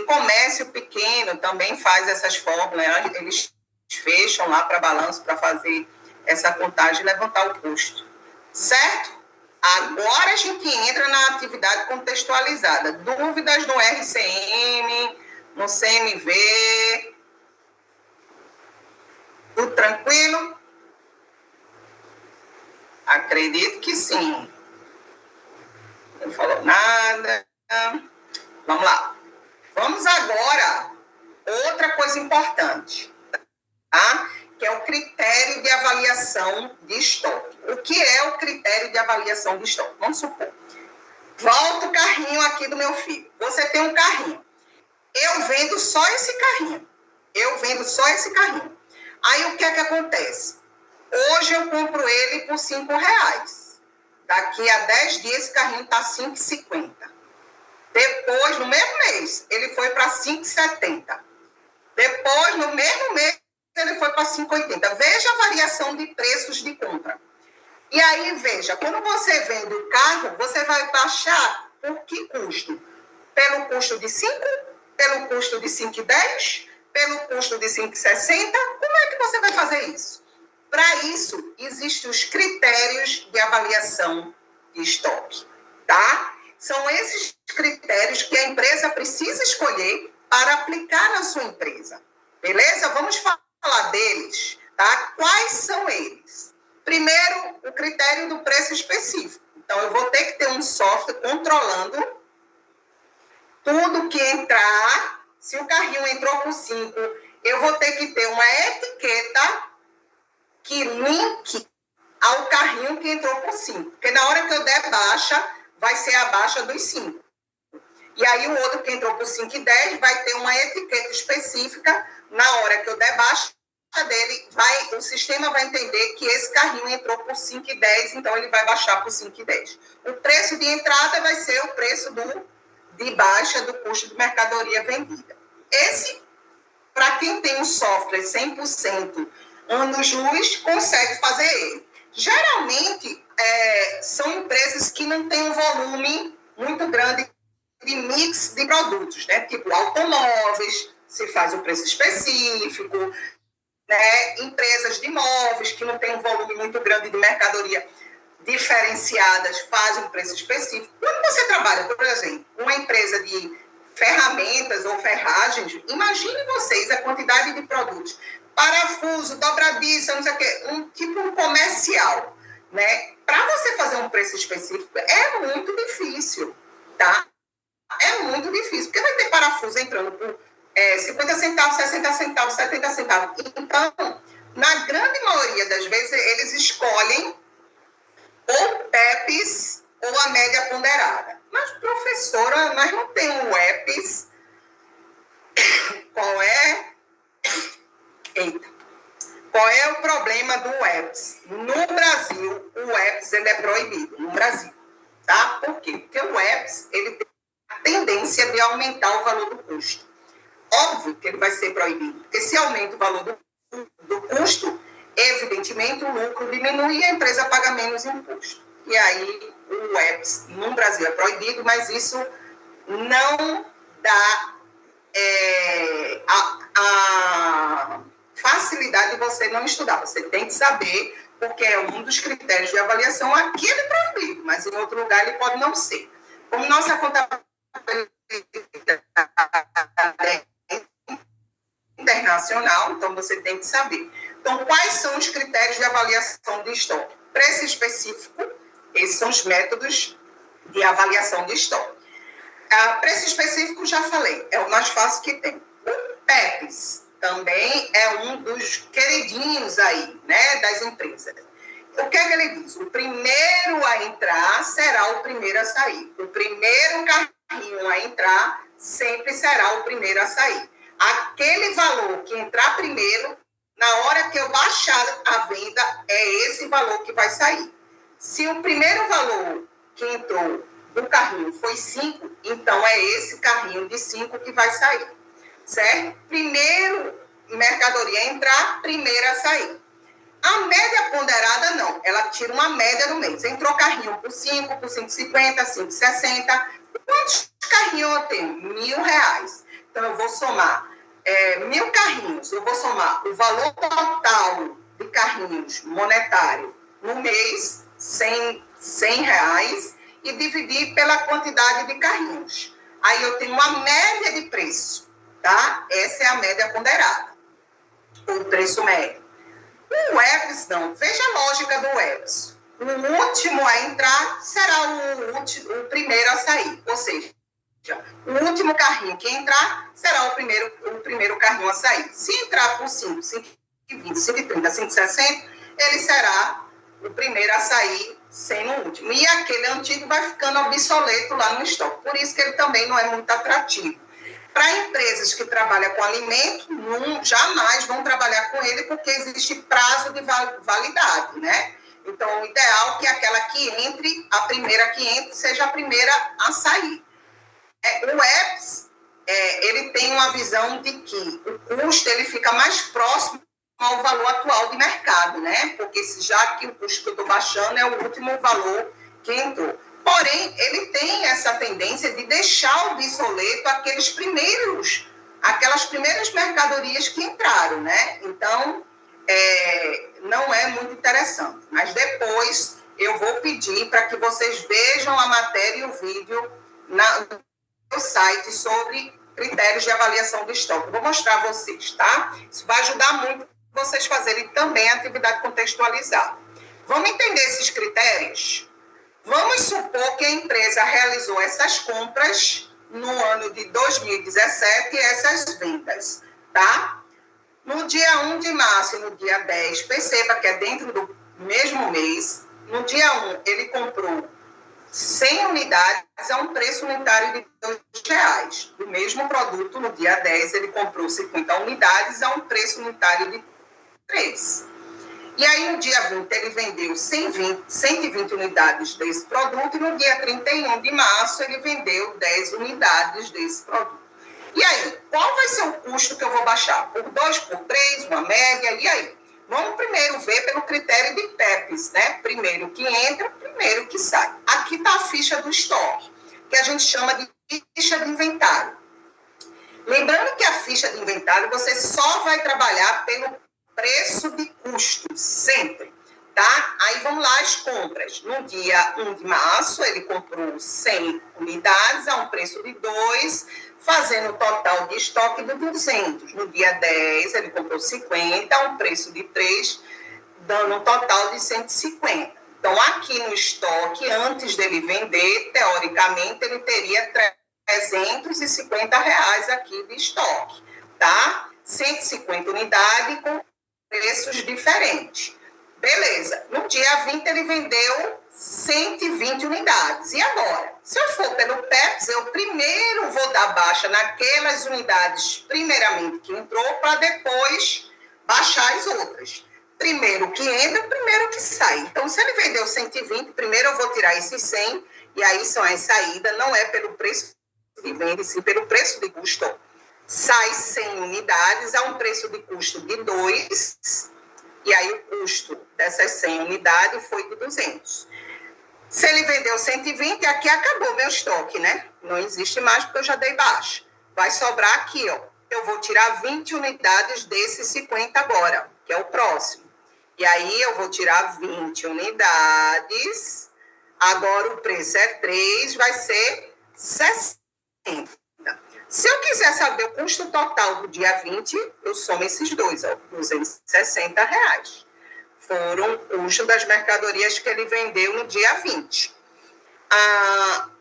comércio pequeno também faz essas fórmulas, eles fecham lá para balanço para fazer essa contagem e levantar o custo. Certo? Agora a gente entra na atividade contextualizada. Dúvidas no RCM, no CMV? Tudo tranquilo? Acredito que sim. Não falou nada. Vamos lá. Vamos agora, outra coisa importante, tá? Que é o critério de avaliação de estoque. O que é o critério de avaliação de estoque? Vamos supor, volta o carrinho aqui do meu filho. Você tem um carrinho. Eu vendo só esse carrinho. Aí, o que é que acontece? Hoje eu compro ele por R$5. Daqui a 10 dias, esse carrinho está R$5,50. Depois, no mesmo mês, ele foi para R$5,70. Depois, no mesmo mês, ele foi para 5,80. Veja a variação de preços de compra. E aí, veja, quando você vende o carro, você vai baixar por que custo? Pelo custo de 5? Pelo custo de 5,10? Pelo custo de 5,60? Como é que você vai fazer isso? Para isso, existem os critérios de avaliação de estoque, tá? São esses critérios que a empresa precisa escolher para aplicar na sua empresa. Beleza? Vamos falar deles, tá? Quais são eles? Primeiro, o critério do preço específico. Então, eu vou ter que ter um software controlando tudo que entrar. Se o carrinho entrou por 5, eu vou ter que ter uma etiqueta que linke ao carrinho que entrou por 5. Porque na hora que eu der baixa, vai ser a baixa dos 5. E aí o outro que entrou por 5,10 vai ter uma etiqueta específica. Na hora que eu der baixa dele, o sistema vai entender que esse carrinho entrou por 5,10, então ele vai baixar por 5,10. O preço de entrada vai ser o preço de baixa do custo de mercadoria vendida. Esse, para quem tem um software 100% anos-luz, consegue fazer ele. Geralmente, são empresas que não têm um volume muito grande de mix de produtos, né? Tipo automóveis, se faz o preço específico, né? Empresas de imóveis que não têm um volume muito grande de mercadoria diferenciadas fazem um preço específico. Quando você trabalha, por exemplo, uma empresa de ferramentas ou ferragens, imagine vocês a quantidade de produtos, parafuso, dobradiça, não sei o quê, tipo um comercial, né? Para você fazer um preço específico é muito difícil, tá? É muito difícil, porque vai ter parafuso entrando por 50 centavos, 60 centavos, 70 centavos. Então, na grande maioria das vezes, eles escolhem ou PEPs ou a média ponderada. Mas, professora, nós não temos o EPS. Qual é? Eita. Qual é o problema do EPS? No Brasil, o EPS ele é proibido, no Brasil. Tá? Por quê? Porque o EPS ele tem a tendência de aumentar o valor do custo. Óbvio que ele vai ser proibido, porque se aumenta o valor do custo, evidentemente o lucro diminui e a empresa paga menos imposto. E aí o EPS no Brasil é proibido, mas isso não dá a facilidade de você não estudar. Você tem que saber, porque é um dos critérios de avaliação. Aqui ele é proibido, mas em outro lugar ele pode não ser. Como nossa contabilidade internacional, então você tem que saber. Então, quais são os critérios de avaliação de estoque? Preço específico, esses são os métodos de avaliação de estoque. Preço específico, já falei, é o mais fácil que tem. O PEPs também é um dos queridinhos aí, né, das empresas. O que é que ele diz? O primeiro a entrar será o primeiro a sair. O primeiro carrinho a entrar sempre será o primeiro a sair. Aquele valor que entrar primeiro, na hora que eu baixar a venda, é esse valor que vai sair. Se o primeiro valor que entrou do carrinho foi 5, então é esse carrinho de 5 que vai sair, certo? Primeiro mercadoria a entrar, primeiro a sair. A média ponderada não, ela tira uma média no mês. Entrou carrinho por 5, por 5,50, 5,60. Quantos carrinhos eu tenho? R$1.000. Então eu vou somar 1.000 carrinhos, eu vou somar o valor total de carrinhos monetário no mês, R$100, e dividir pela quantidade de carrinhos. Aí eu tenho uma média de preço, tá? Essa é a média ponderada, o preço médio. O EPS não. Veja a lógica do EPS. O último a entrar será o primeiro a sair. Ou seja, o último carrinho que entrar será o primeiro carrinho a sair. Se entrar por 5, 5,20, 5,30, 5,60, ele será o primeiro a sair sendo o último. E aquele antigo vai ficando obsoleto lá no estoque. Por isso que ele também não é muito atrativo. Para empresas que trabalham com alimento, jamais vão trabalhar com ele, porque existe prazo de validade, né? Então, o ideal é que aquela que entre, a primeira que entre, seja a primeira a sair. O EPS, ele tem uma visão de que o custo ele fica mais próximo ao valor atual de mercado, né? Porque já que o custo que eu estou baixando é o último valor que entrou. Porém, ele tem essa tendência de deixar obsoleto aquelas primeiras mercadorias que entraram, né? Então, não é muito interessante. Mas depois eu vou pedir para que vocês vejam a matéria e o vídeo no meu site sobre critérios de avaliação do estoque. Vou mostrar a vocês, tá? Isso vai ajudar muito vocês fazerem também a atividade contextualizada. Vamos entender esses critérios? Vamos supor que a empresa realizou essas compras no ano de 2017 e essas vendas, tá? No dia 1 de março e no dia 10, perceba que é dentro do mesmo mês. No dia 1, ele comprou 100 unidades a um preço unitário de R$2. Do mesmo produto, no dia 10, ele comprou 50 unidades a um preço unitário de R$3. E aí, no dia 20, ele vendeu 120 unidades desse produto, e no dia 31 de março, ele vendeu 10 unidades desse produto. E aí, qual vai ser o custo que eu vou baixar? Por 2, por 3, uma média? E aí? Vamos primeiro ver pelo critério de PEPs, né? Primeiro que entra, primeiro que sai. Aqui está a ficha do estoque, que a gente chama de ficha de inventário. Lembrando que a ficha de inventário você só vai trabalhar pelo preço de custo, sempre, tá? Aí vamos lá as compras. No dia 1 de março, ele comprou 100 unidades a um preço de 2, fazendo o total de estoque de 200. No dia 10, ele comprou 50 a um preço de 3, dando um total de 150. Então, aqui no estoque, antes dele vender, teoricamente, ele teria R$350 aqui de estoque, tá? 150 unidades com preços diferentes. Beleza. No dia 20, ele vendeu 120 unidades. E agora? Se eu for pelo PEPs, eu primeiro vou dar baixa naquelas unidades, primeiramente, que entrou, para depois baixar as outras. Primeiro que entra, primeiro que sai. Então, se ele vendeu 120, primeiro eu vou tirar esses 100, e aí são as saídas, não é pelo preço de venda, sim pelo preço de custo. Sai 100 unidades a um preço de custo de 2, e aí o custo dessas 100 unidades foi de 200. Se ele vendeu 120, aqui acabou meu estoque, né? Não existe mais porque eu já dei baixa. Vai sobrar aqui, ó. Eu vou tirar 20 unidades desses 50 agora, que é o próximo. E aí eu vou tirar 20 unidades. Agora o preço é 3, vai ser 60. Se eu quiser saber o custo total do dia 20, eu somo esses dois, ó, R$260. Foram o custo das mercadorias que ele vendeu no dia 20.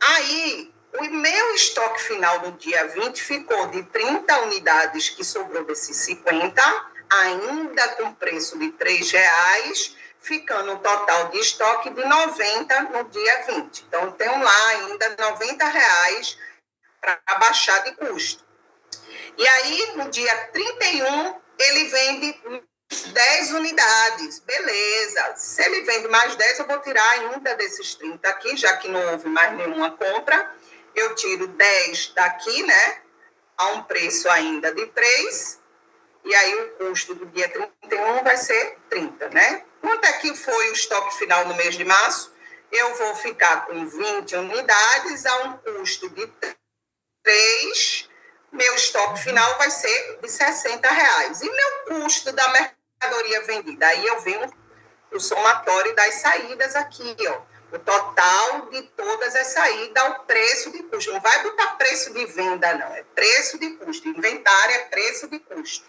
Aí, o meu estoque final no dia 20 ficou de 30 unidades que sobrou desses 50, ainda com preço de R$3, ficando um total de estoque de 90 no dia 20. Então, tem lá ainda R$90 para baixar de custo. E aí, no dia 31, ele vende 10 unidades. Beleza. Se ele vende mais 10, eu vou tirar ainda desses 30 aqui, já que não houve mais nenhuma compra. Eu tiro 10 daqui, né? A um preço ainda de 3. E aí, o custo do dia 31 vai ser 30, né? Quanto é que foi o estoque final no mês de março? Eu vou ficar com 20 unidades a um custo de 3, meu estoque final vai ser de R$60. E meu custo da mercadoria vendida? Aí eu venho o somatório das saídas aqui, ó. O total de todas as saídas ao preço de custo. Não vai botar preço de venda, não. É preço de custo. Inventário é preço de custo.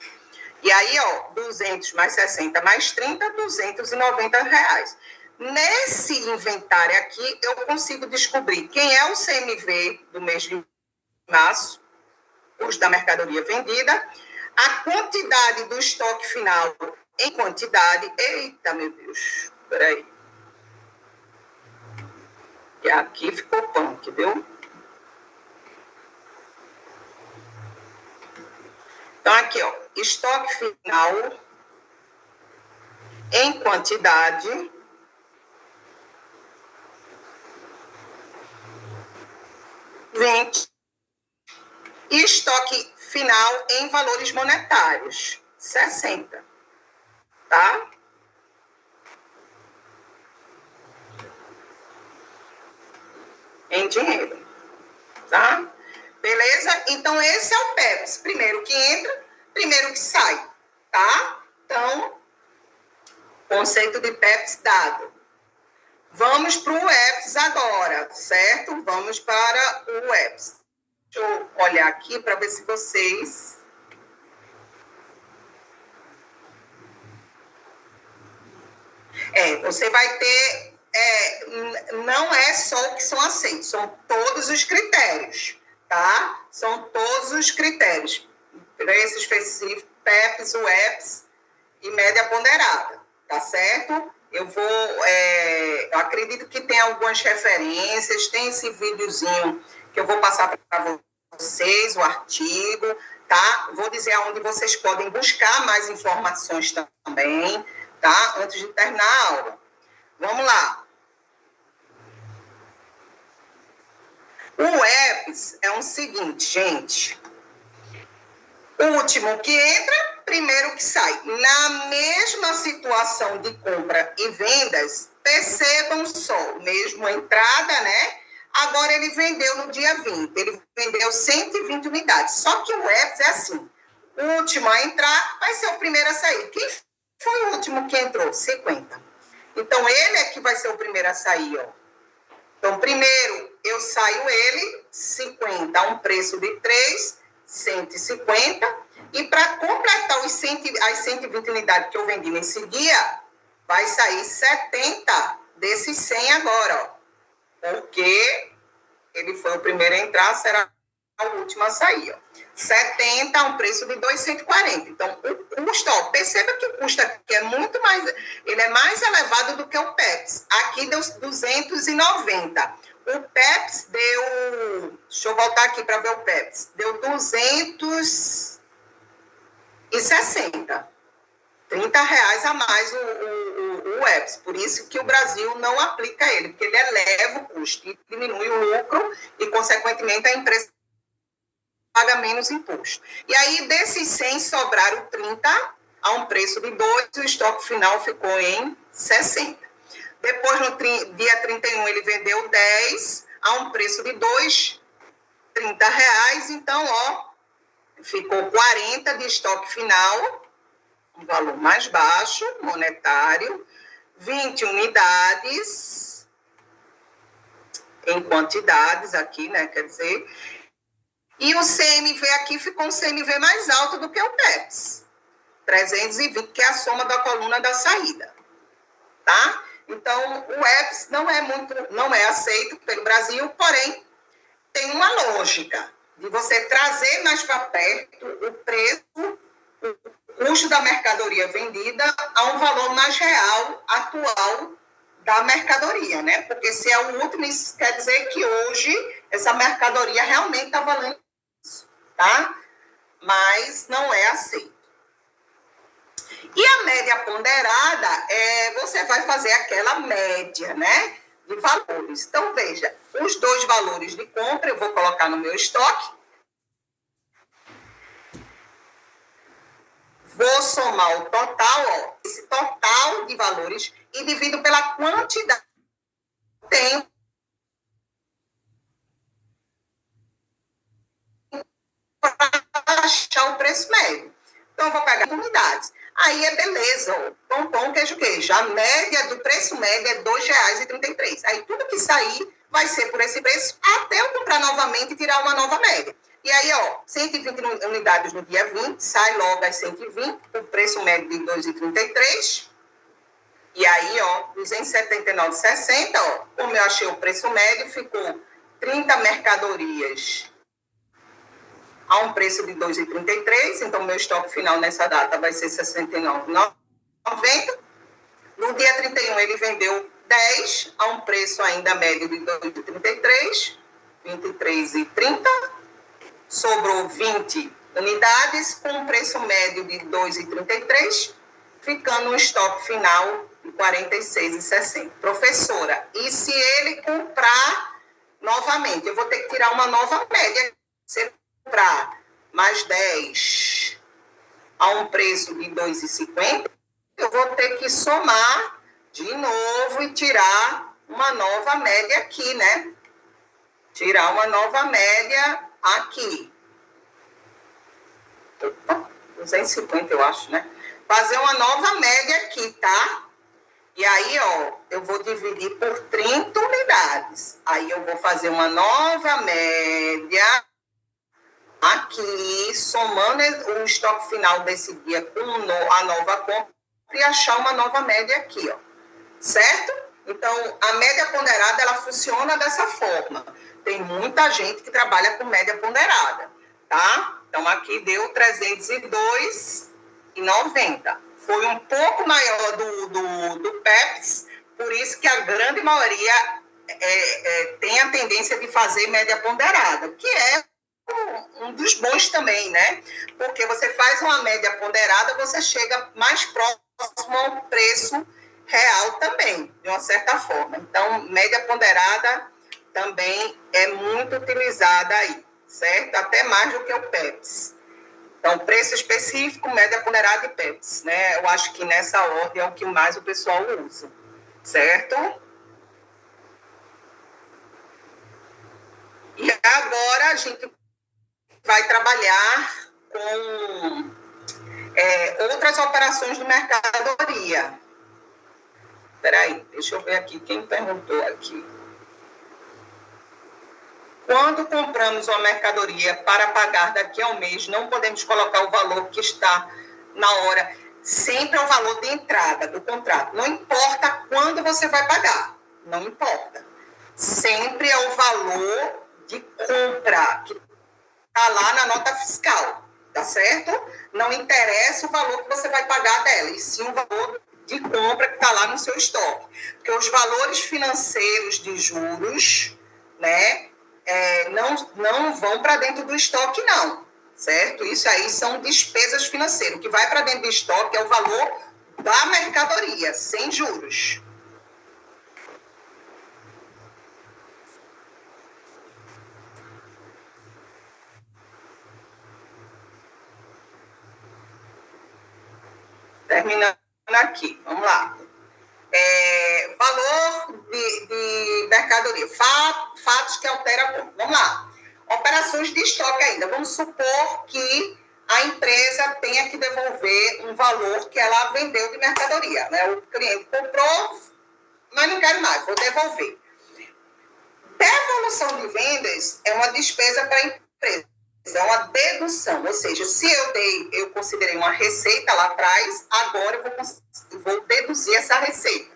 E aí, ó, 200 mais 60 mais 30, R$290. Nesse inventário aqui, eu consigo descobrir quem é o CMV do mês de março, custo da mercadoria vendida, a quantidade do estoque final em quantidade. Eita, meu Deus, peraí. E aqui ficou punk, viu? Então, aqui, ó, estoque final em quantidade e estoque final em valores monetários, 60. tá? Em dinheiro, tá? Beleza? Então, esse é o PEPS. Primeiro que entra, primeiro que sai, tá? Então, conceito de PEPS dado. Vamos para o EPS agora, certo? Vamos para o EPS. Deixa eu olhar aqui para ver se vocês... você vai ter... não é só o que são aceitos, são todos os critérios, tá? São todos os critérios. Preço específico, PEPS, UEPS e média ponderada, tá certo? Eu eu acredito que tem algumas referências, tem esse videozinho que eu vou passar para vocês, o artigo, tá? Vou dizer aonde vocês podem buscar mais informações também, tá? Antes de terminar a aula. Vamos lá. O EPS é o seguinte, gente. O último que entra, primeiro que sai. Na mesma situação de compra e vendas, percebam só, mesmo a entrada, né? Agora ele vendeu no dia 20, ele vendeu 120 unidades. Só que o EPS é assim, o último a entrar vai ser o primeiro a sair. Quem foi o último que entrou? 50. Então, ele é que vai ser o primeiro a sair, ó. Então, primeiro, eu saio ele, 50, a um preço de 3, 150. E para completar as 120 unidades que eu vendi nesse dia, vai sair 70 desses 100 agora, ó. Porque ele foi o primeiro a entrar, será o último a sair, ó. 70 a um preço de 2,140. Então, o custo, ó, perceba que o custo aqui é muito mais, ele é mais elevado do que o PEPS. Aqui deu 290. O PEPS deu, deixa eu voltar aqui para ver o PEPS, deu 260. R$30 a mais o EPS. Por isso que o Brasil não aplica ele, porque ele eleva o custo e diminui o lucro e, consequentemente, a empresa paga menos imposto. E aí, desses 100, sobraram 30 a um preço de 2, e o estoque final ficou em 60. Depois, no dia 31, ele vendeu 10 a um preço de 2, R$30. Então, ó, ficou 40 de estoque final, um valor mais baixo, monetário, 20 unidades em quantidades aqui, né, quer dizer, e o CMV aqui ficou um CMV mais alto do que o PEPS, 320, que é a soma da coluna da saída, tá? Então, o EPS não é aceito pelo Brasil, porém, tem uma lógica de você trazer mais para perto o preço, o custo da mercadoria vendida a um valor mais real, atual da mercadoria, né? Porque se é o último, isso quer dizer que hoje essa mercadoria realmente está valendo isso, tá? Mas não é aceito. E a média ponderada, você vai fazer aquela média, né, de valores. Então, veja, os dois valores de compra eu vou colocar no meu estoque. Vou somar o total, ó, esse total de valores, e divido pela quantidade que tenho para achar o preço médio. Então, eu vou pegar unidades. Aí é beleza, ó, pão, queijo. A média do preço médio é R$2,33. Aí tudo que sair vai ser por esse preço até eu comprar novamente e tirar uma nova média. E aí, ó, 120 unidades no dia 20, sai logo as 120, o preço médio de 2,33. E aí, ó, 279,60, ó, como eu achei o preço médio, ficou 30 mercadorias a um preço de 2,33, então meu estoque final nessa data vai ser 69,90. No dia 31 ele vendeu 10 a um preço ainda médio de 2,33, 23,30. Sobrou 20 unidades com um preço médio de 2,33, ficando um estoque final de 46,60. Professora, e se ele comprar novamente? Eu vou ter que tirar uma nova média. Se ele comprar mais 10 a um preço de 2,50, eu vou ter que somar de novo e tirar uma nova média aqui, né? Tirar uma nova média aqui. Opa, 250, eu acho, né? Fazer uma nova média aqui, tá? E aí, ó, eu vou dividir por 30 unidades. Aí eu vou fazer uma nova média aqui, somando o estoque final desse dia com a nova compra e achar uma nova média aqui, ó. Certo? Então, a média ponderada, ela funciona dessa forma. Tem muita gente que trabalha com média ponderada, tá? Então, aqui deu 302,90. Foi um pouco maior do PEPS, por isso que a grande maioria tem a tendência de fazer média ponderada, que é um dos bons também, né? Porque você faz uma média ponderada, você chega mais próximo ao preço real também, de uma certa forma. Então, média ponderada também é muito utilizada aí, certo? Até mais do que o PEPS. Então, preço específico, média ponderada e PEPS, né? Eu acho que nessa ordem é o que mais o pessoal usa, certo? E agora a gente vai trabalhar com outras operações de mercadoria. Espera aí, deixa eu ver aqui quem perguntou aqui. Quando compramos uma mercadoria para pagar daqui a um mês, não podemos colocar o valor que está na hora. Sempre é o valor de entrada do contrato. Não importa quando você vai pagar. Não importa. Sempre é o valor de compra que está lá na nota fiscal. Tá certo? Não interessa o valor que você vai pagar dela, e sim o valor de compra que está lá no seu estoque. Porque os valores financeiros de juros, né, não vão para dentro do estoque, não, certo? Isso aí são despesas financeiras. O que vai para dentro do estoque é o valor da mercadoria, sem juros. Terminando aqui, vamos lá. Valor de mercadoria, fatos que alteram a compra. Vamos lá. Operações de estoque ainda. Vamos supor que a empresa tenha que devolver um valor que ela vendeu de mercadoria, né? O cliente comprou, mas não quero mais, vou devolver. Devolução de vendas é uma despesa para a empresa, é uma dedução, ou seja, se eu considerei uma receita lá atrás, agora eu vou deduzir essa receita.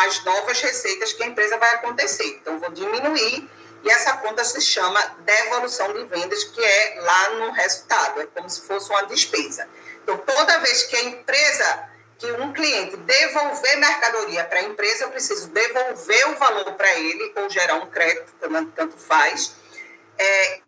As novas receitas que a empresa vai acontecer. Então, vou diminuir e essa conta se chama devolução de vendas, que é lá no resultado, é como se fosse uma despesa. Então, toda vez que que um cliente devolver mercadoria para a empresa, eu preciso devolver o valor para ele ou gerar um crédito, tanto faz. Aí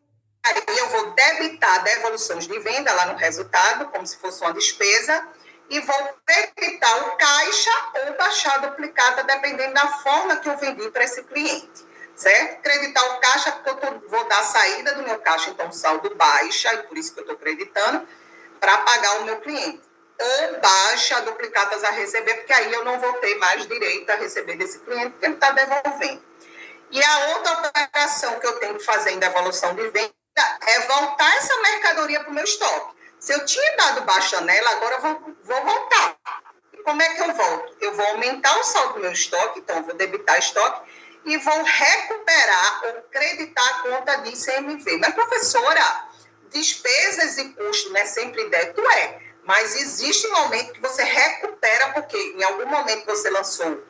eu vou debitar devoluções de venda lá no resultado, como se fosse uma despesa, e vou creditar o caixa ou taxar duplicata, dependendo da forma que eu vendi para esse cliente, certo? Creditar o caixa, porque eu vou dar a saída do meu caixa, então saldo baixa, e por isso que eu estou creditando, para pagar o meu cliente. Ou baixa duplicatas a receber, porque aí eu não vou ter mais direito a receber desse cliente, porque ele está devolvendo. E a outra operação que eu tenho que fazer em devolução de venda é voltar essa mercadoria para o meu estoque. Se eu tinha dado baixa nela, agora eu vou voltar. E como é que eu volto? Eu vou aumentar o saldo do meu estoque, então eu vou debitar estoque e vou recuperar ou creditar a conta de ICMV. Mas, professora, despesas e custos, né, sempre débito mas existe um momento que você recupera, porque em algum momento você lançou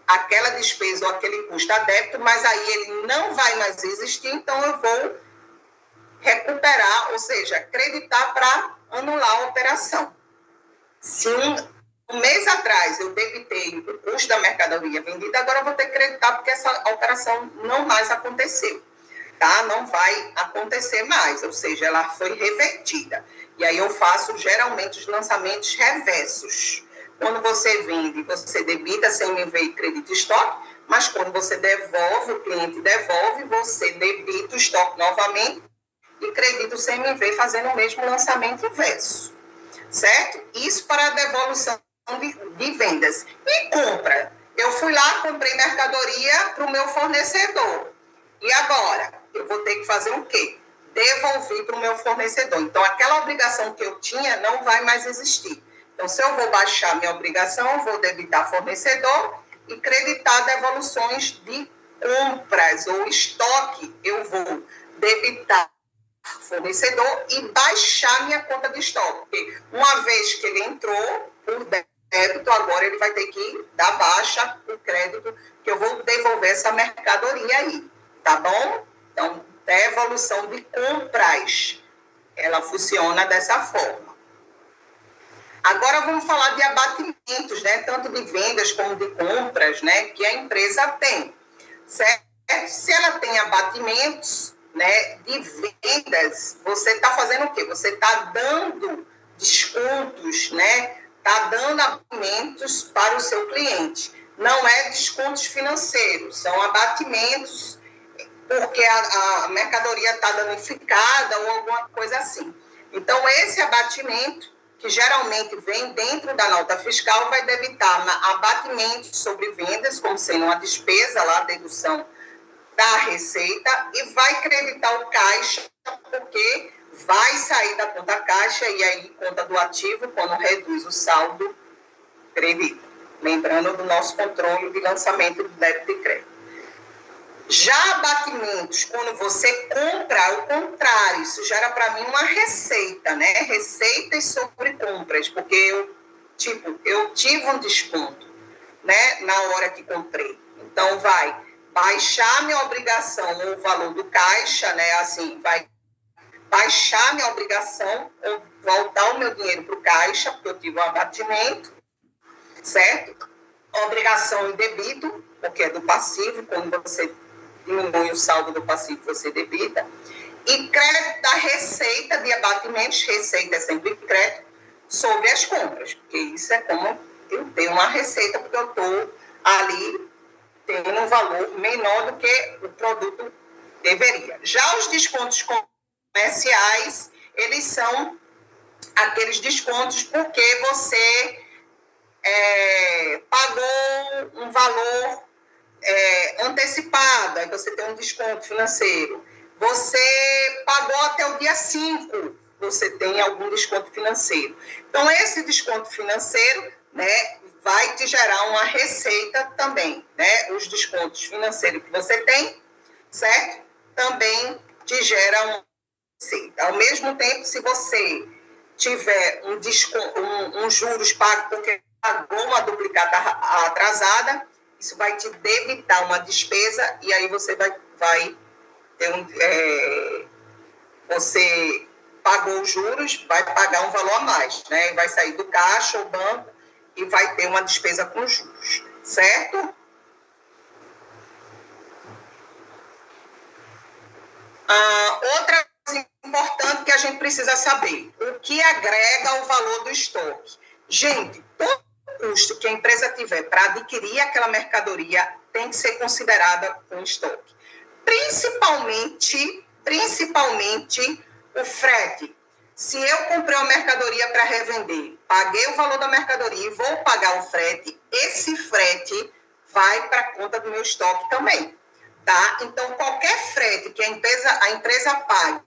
aquela despesa ou aquele custo a débito, mas aí ele não vai mais existir, então eu vou recuperar, ou seja, creditar para anular a operação. Se um mês atrás eu debitei o custo da mercadoria vendida, agora eu vou ter que creditar porque essa operação não mais aconteceu, tá? Não vai acontecer mais, ou seja, ela foi revertida. E aí eu faço geralmente os lançamentos reversos. Quando você vende, você debita CMV e credita estoque, mas quando você devolve, o cliente devolve, você debita o estoque novamente e credita o CMV fazendo o mesmo lançamento inverso, certo? Isso para a devolução de vendas. E compra. Eu fui lá, comprei mercadoria para o meu fornecedor. E agora? Eu vou ter que fazer o quê? Devolver para o meu fornecedor. Então, aquela obrigação que eu tinha não vai mais existir. Então, se eu vou baixar minha obrigação, eu vou debitar fornecedor e creditar devoluções de compras ou estoque. Eu vou debitar fornecedor e baixar minha conta de estoque. Porque uma vez que ele entrou por débito, agora ele vai ter que dar baixa o crédito, que eu vou devolver essa mercadoria aí, tá bom? Então, devolução de compras, ela funciona dessa forma. Agora vamos falar de abatimentos, né? Tanto de vendas como de compras, né? Que a empresa tem, certo? Se ela tem abatimentos, né, de vendas, você está fazendo o quê? Você está dando descontos, né? Está dando abatimentos para o seu cliente. Não é descontos financeiros, são abatimentos porque a mercadoria está danificada ou alguma coisa assim. Então, esse abatimento, que geralmente vem dentro da nota fiscal, vai debitar abatimentos sobre vendas, como sendo uma despesa lá, dedução da receita, e vai creditar o caixa, porque vai sair da conta caixa e aí conta do ativo, quando reduz o saldo, credita. Lembrando do nosso controle de lançamento do débito e crédito. Já abatimentos, quando você compra, ao contrário, isso gera para mim uma receita, né? Receitas sobre compras, porque eu tive um desconto, né? Na hora que comprei. Então, vai baixar minha obrigação ou o valor do caixa, né? Assim, vai baixar minha obrigação ou voltar o meu dinheiro para o caixa, porque eu tive um abatimento, certo? Obrigação em débito, porque é do passivo, quando você diminui o saldo do passivo, você debita. E crédito da receita de abatimentos, receita é sempre crédito, sobre as compras, porque isso é como eu tenho uma receita, porque eu estou ali tendo um valor menor do que o produto deveria. Já os descontos comerciais, eles são aqueles descontos porque você pagou um valor antecipada, aí você tem um desconto financeiro. Você pagou até o dia 5, você tem algum desconto financeiro. Então, esse desconto financeiro, né, vai te gerar uma receita também, né? Os descontos financeiros que você tem, certo? Também te gera uma receita. Ao mesmo tempo, se você tiver um juros pago porque pagou uma duplicata atrasada, isso vai te debitar uma despesa e aí você vai ter você pagou os juros, vai pagar um valor a mais, né? Vai sair do caixa ou banco e vai ter uma despesa com juros, certo? Outra coisa importante que a gente precisa saber, o que agrega o valor do estoque. Gente, todo custo que a empresa tiver para adquirir aquela mercadoria tem que ser considerada com estoque. Principalmente o frete. Se eu comprei uma mercadoria para revender, paguei o valor da mercadoria e vou pagar o frete, esse frete vai para a conta do meu estoque também. Tá? Então, qualquer frete que a empresa pague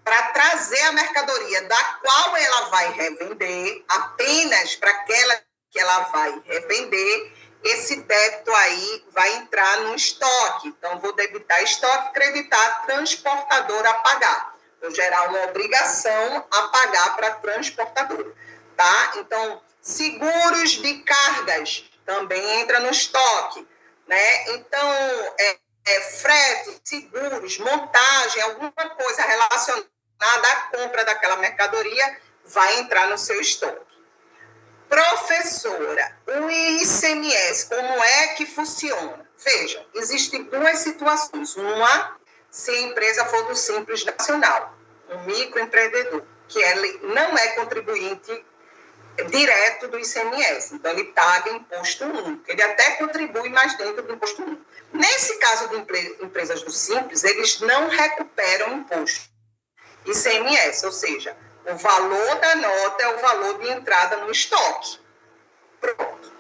para trazer a mercadoria da qual ela vai revender, apenas para aquela que ela vai revender, esse débito aí vai entrar no estoque. Então, vou debitar estoque, creditar a transportadora a pagar. Vou gerar uma obrigação a pagar para a transportadora. Tá? Então, seguros de cargas também entra no estoque. Né? Então, frete, seguros, montagem, alguma coisa relacionada à compra daquela mercadoria vai entrar no seu estoque. Professora, o ICMS, como é que funciona? Veja, existem duas situações. Uma, se a empresa for do Simples Nacional, um microempreendedor, que ele não é contribuinte direto do ICMS. Então, ele paga imposto único. Ele até contribui, mas dentro do imposto único. Nesse caso de empresas do Simples, eles não recuperam imposto ICMS, ou seja, o valor da nota é o valor de entrada no estoque. Pronto.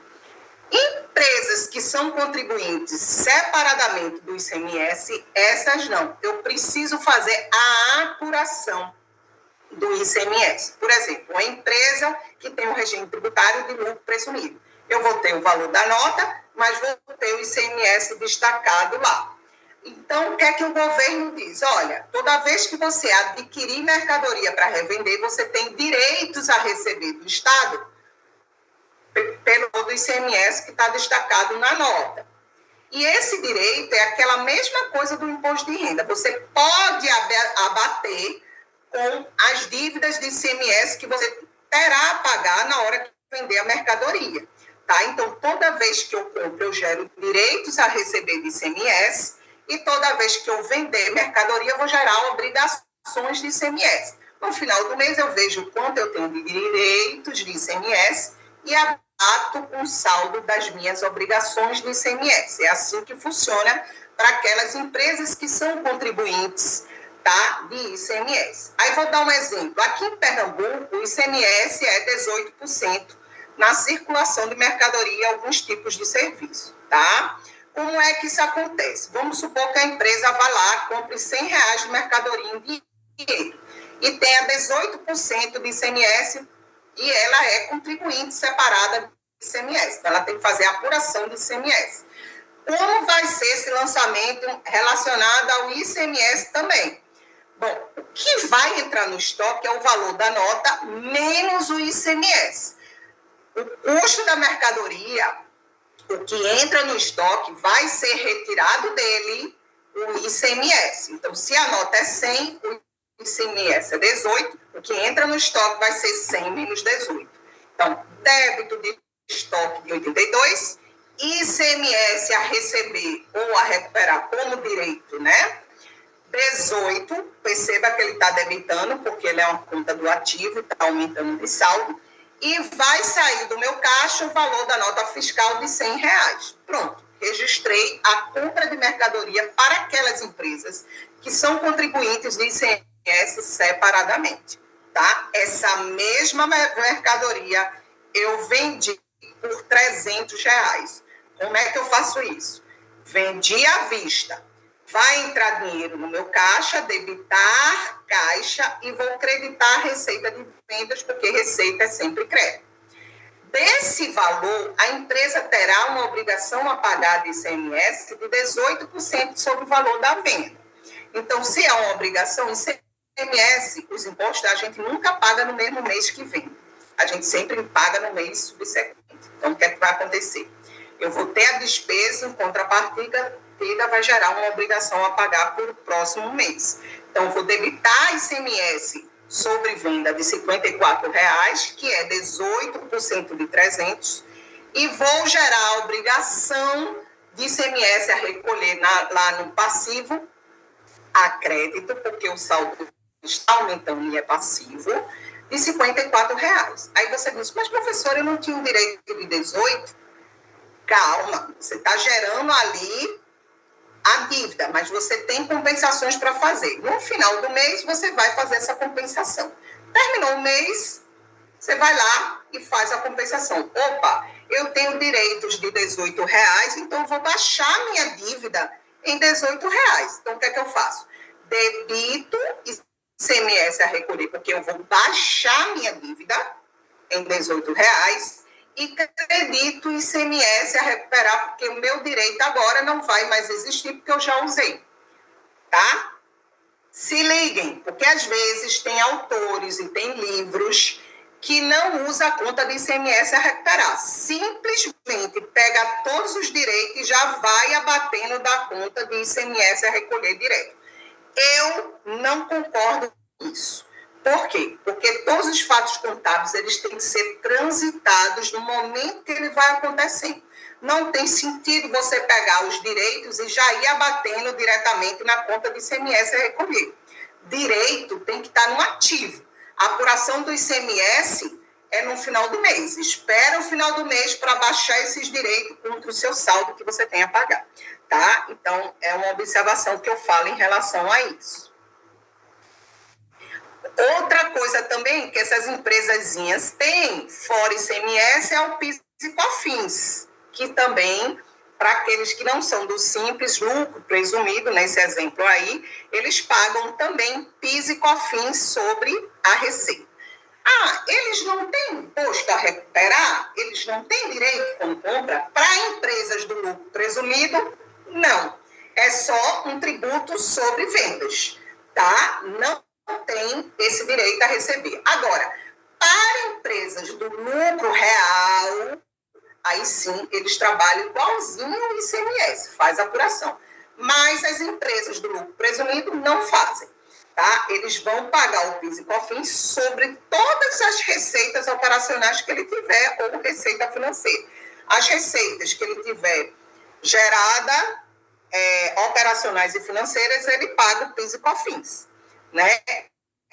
Empresas que são contribuintes separadamente do ICMS, essas não. Eu preciso fazer a apuração do ICMS. Por exemplo, uma empresa que tem um regime tributário de lucro presumido. Eu vou ter o valor da nota, mas vou ter o ICMS destacado lá. Então, o que é que o governo diz? Olha, toda vez que você adquirir mercadoria para revender, você tem direitos a receber do Estado pelo do ICMS que está destacado na nota. E esse direito é aquela mesma coisa do imposto de renda. Você pode abater com as dívidas de ICMS que você terá a pagar na hora que vender a mercadoria. Tá? Então, toda vez que eu compro, eu gero direitos a receber de ICMS, e toda vez que eu vender mercadoria, eu vou gerar obrigações de ICMS. No final do mês, eu vejo quanto eu tenho de direitos de ICMS e abato com o saldo das minhas obrigações de ICMS. É assim que funciona para aquelas empresas que são contribuintes, tá, de ICMS. Aí vou dar um exemplo. Aqui em Pernambuco, o ICMS é 18% na circulação de mercadoria e alguns tipos de serviço, tá? Como é que isso acontece? Vamos supor que a empresa vá lá, compre R$100 de mercadoria em dinheiro e tenha 18% de ICMS e ela é contribuinte separada do ICMS. Então, ela tem que fazer a apuração do ICMS. Como vai ser esse lançamento relacionado ao ICMS também? Bom, o que vai entrar no estoque é o valor da nota menos o ICMS. O custo da mercadoria, o que entra no estoque, vai ser retirado dele o ICMS. Então, se a nota é 100, o ICMS é 18, o que entra no estoque vai ser 100 menos 18. Então, débito de estoque de 82, ICMS a receber ou a recuperar como direito, né? 18, perceba que ele está debitando, porque ele é uma conta do ativo, está aumentando de saldo, e vai sair do meu caixa o valor da nota fiscal de R$100. Pronto, registrei a compra de mercadoria para aquelas empresas que são contribuintes de ICMS separadamente, tá? Essa mesma mercadoria eu vendi por R$300. Como é que eu faço isso? Vendi à vista. Vai entrar dinheiro no meu caixa, debitar caixa e vou creditar a receita de vendas, porque receita é sempre crédito. Desse valor, a empresa terá uma obrigação a pagar de ICMS de 18% sobre o valor da venda. Então, se é uma obrigação, ICMS, os impostos, a gente nunca paga no mesmo mês que vem. A gente sempre paga no mês subsequente. Então, o que é que vai acontecer? Eu vou ter a despesa em contrapartida, vai gerar uma obrigação a pagar por próximo mês. Então, vou debitar ICMS sobre venda de R$54, que é 18% de 300, e vou gerar a obrigação de ICMS a recolher lá no passivo, a crédito, porque o saldo está aumentando e é passivo, de R$54. Aí você diz, mas professora, eu não tinha um direito de 18? Calma, você está gerando ali a dívida, mas você tem compensações para fazer. No final do mês, você vai fazer essa compensação. Terminou o mês, você vai lá e faz a compensação. Opa, eu tenho direitos de R$18, então eu vou baixar minha dívida em R$18. Então, o que é que eu faço? Debito ICMS a recolher, porque eu vou baixar minha dívida em R$18 e credito ICMS a recuperar, porque o meu direito agora não vai mais existir, porque eu já usei, tá? Se liguem, porque às vezes tem autores e tem livros que não usam a conta de ICMS a recuperar. Simplesmente pega todos os direitos e já vai abatendo da conta de ICMS a recolher direto. Eu não concordo com isso. Por quê? Porque todos os fatos contábeis eles têm que ser transitados no momento que ele vai acontecendo. Não tem sentido você pegar os direitos e já ir abatendo diretamente na conta de ICMS a recolher. Direito tem que estar no ativo. A apuração do ICMS é no final do mês. Espera o final do mês para baixar esses direitos contra o seu saldo que você tem a pagar. Tá? Então, é uma observação que eu falo em relação a isso. Outra coisa também que essas empresazinhas têm, fora ICMS, é o PIS e COFINS, que também, para aqueles que não são do simples, lucro presumido, nesse exemplo aí, eles pagam também PIS e COFINS sobre a receita. Ah, eles não têm imposto a recuperar? Eles não têm direito como compra? Para empresas do lucro presumido, não. É só um tributo sobre vendas, tá? Não tem esse direito a receber. Agora, para empresas do lucro real, aí sim eles trabalham igualzinho o ICMS, faz apuração. Mas as empresas do lucro presumido não fazem. Tá? Eles vão pagar o PIS e COFINS sobre todas as receitas operacionais que ele tiver ou receita financeira. As receitas que ele tiver gerada, operacionais e financeiras, ele paga o PIS e COFINS, né?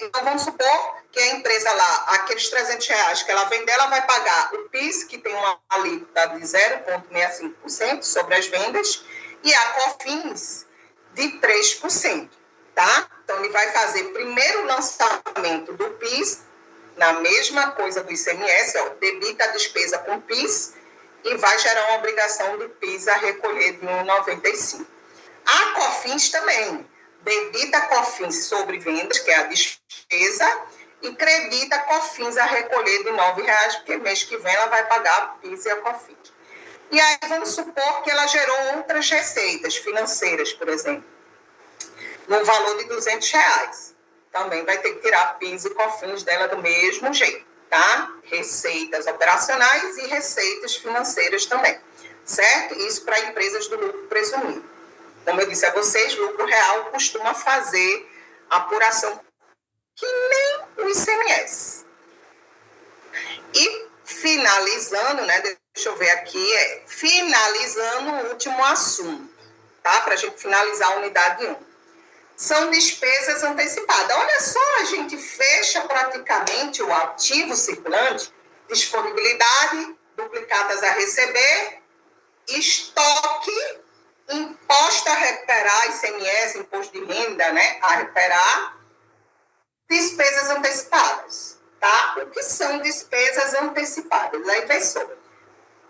Então, vamos supor que a empresa lá, aqueles R$300 que ela vende, ela vai pagar o PIS, que tem uma alíquota de 0,65% sobre as vendas, e a COFINS de 3%, tá? Então, ele vai fazer primeiro o lançamento do PIS, na mesma coisa do ICMS, ó, debita a despesa com PIS e vai gerar uma obrigação de PIS a recolher de 1,95%. A COFINS também debita COFINS sobre vendas, que é a despesa, e credita COFINS a recolher de R$9, porque mês que vem ela vai pagar a PIS e a COFINS. E aí vamos supor que ela gerou outras receitas financeiras, por exemplo, no valor de R$200. Também vai ter que tirar PIS e COFINS dela do mesmo jeito, tá? Receitas operacionais e receitas financeiras também, certo? Isso para empresas do lucro presumido. Como eu disse a vocês, lucro real costuma fazer apuração que nem o ICMS. E finalizando, né? Deixa eu ver aqui, finalizando o último assunto, tá? Para a gente finalizar a unidade 1. São despesas antecipadas. Olha só, a gente fecha praticamente o ativo circulante, disponibilidade, duplicadas a receber, estoque, imposto a recuperar, ICMS, imposto de renda, né, a recuperar, despesas antecipadas, tá? O que são despesas antecipadas? Aí vem só.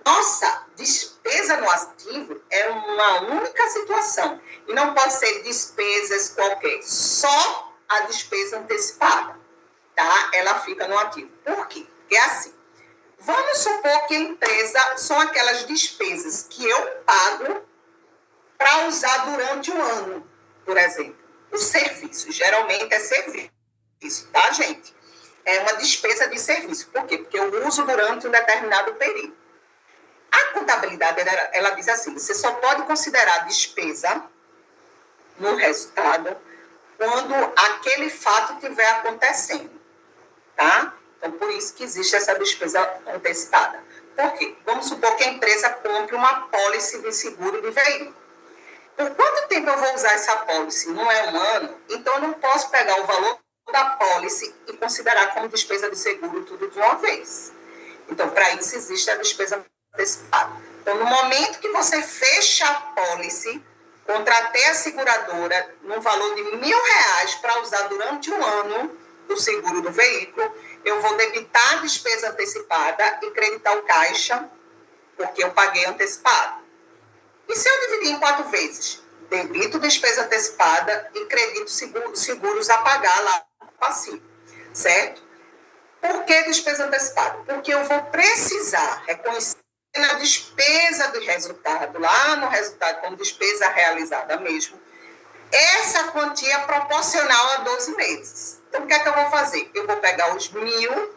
Nossa, despesa no ativo é uma única situação e não pode ser despesas qualquer, só a despesa antecipada, tá? Ela fica no ativo. Por quê? Porque é assim. Vamos supor que a empresa são aquelas despesas que eu pago para usar durante um ano, por exemplo. O serviço, geralmente é serviço, tá, gente? É uma despesa de serviço. Por quê? Porque eu uso durante um determinado período. A contabilidade, ela diz assim, você só pode considerar despesa no resultado quando aquele fato estiver acontecendo, tá? Então, por isso que existe essa despesa antecipada. Por quê? Vamos supor que a empresa compre uma pólice de seguro de veículo. Por quanto tempo eu vou usar essa pólice? Não é um ano? Então, eu não posso pegar o valor da pólice e considerar como despesa de seguro tudo de uma vez. Então, para isso existe a despesa antecipada. Então, no momento que você fecha a pólice, contratei a seguradora no valor de R$1.000 para usar durante um ano do seguro do veículo, eu vou debitar a despesa antecipada e creditar o caixa, porque eu paguei antecipado. E se eu dividir em 4 vezes? Debito despesa antecipada e credito seguros a pagar lá no passivo, certo? Por que despesa antecipada? Porque eu vou precisar reconhecer na despesa do resultado, lá no resultado como despesa realizada mesmo, essa quantia proporcional a 12 meses. Então, o que é que eu vou fazer? Eu vou pegar os 1.000,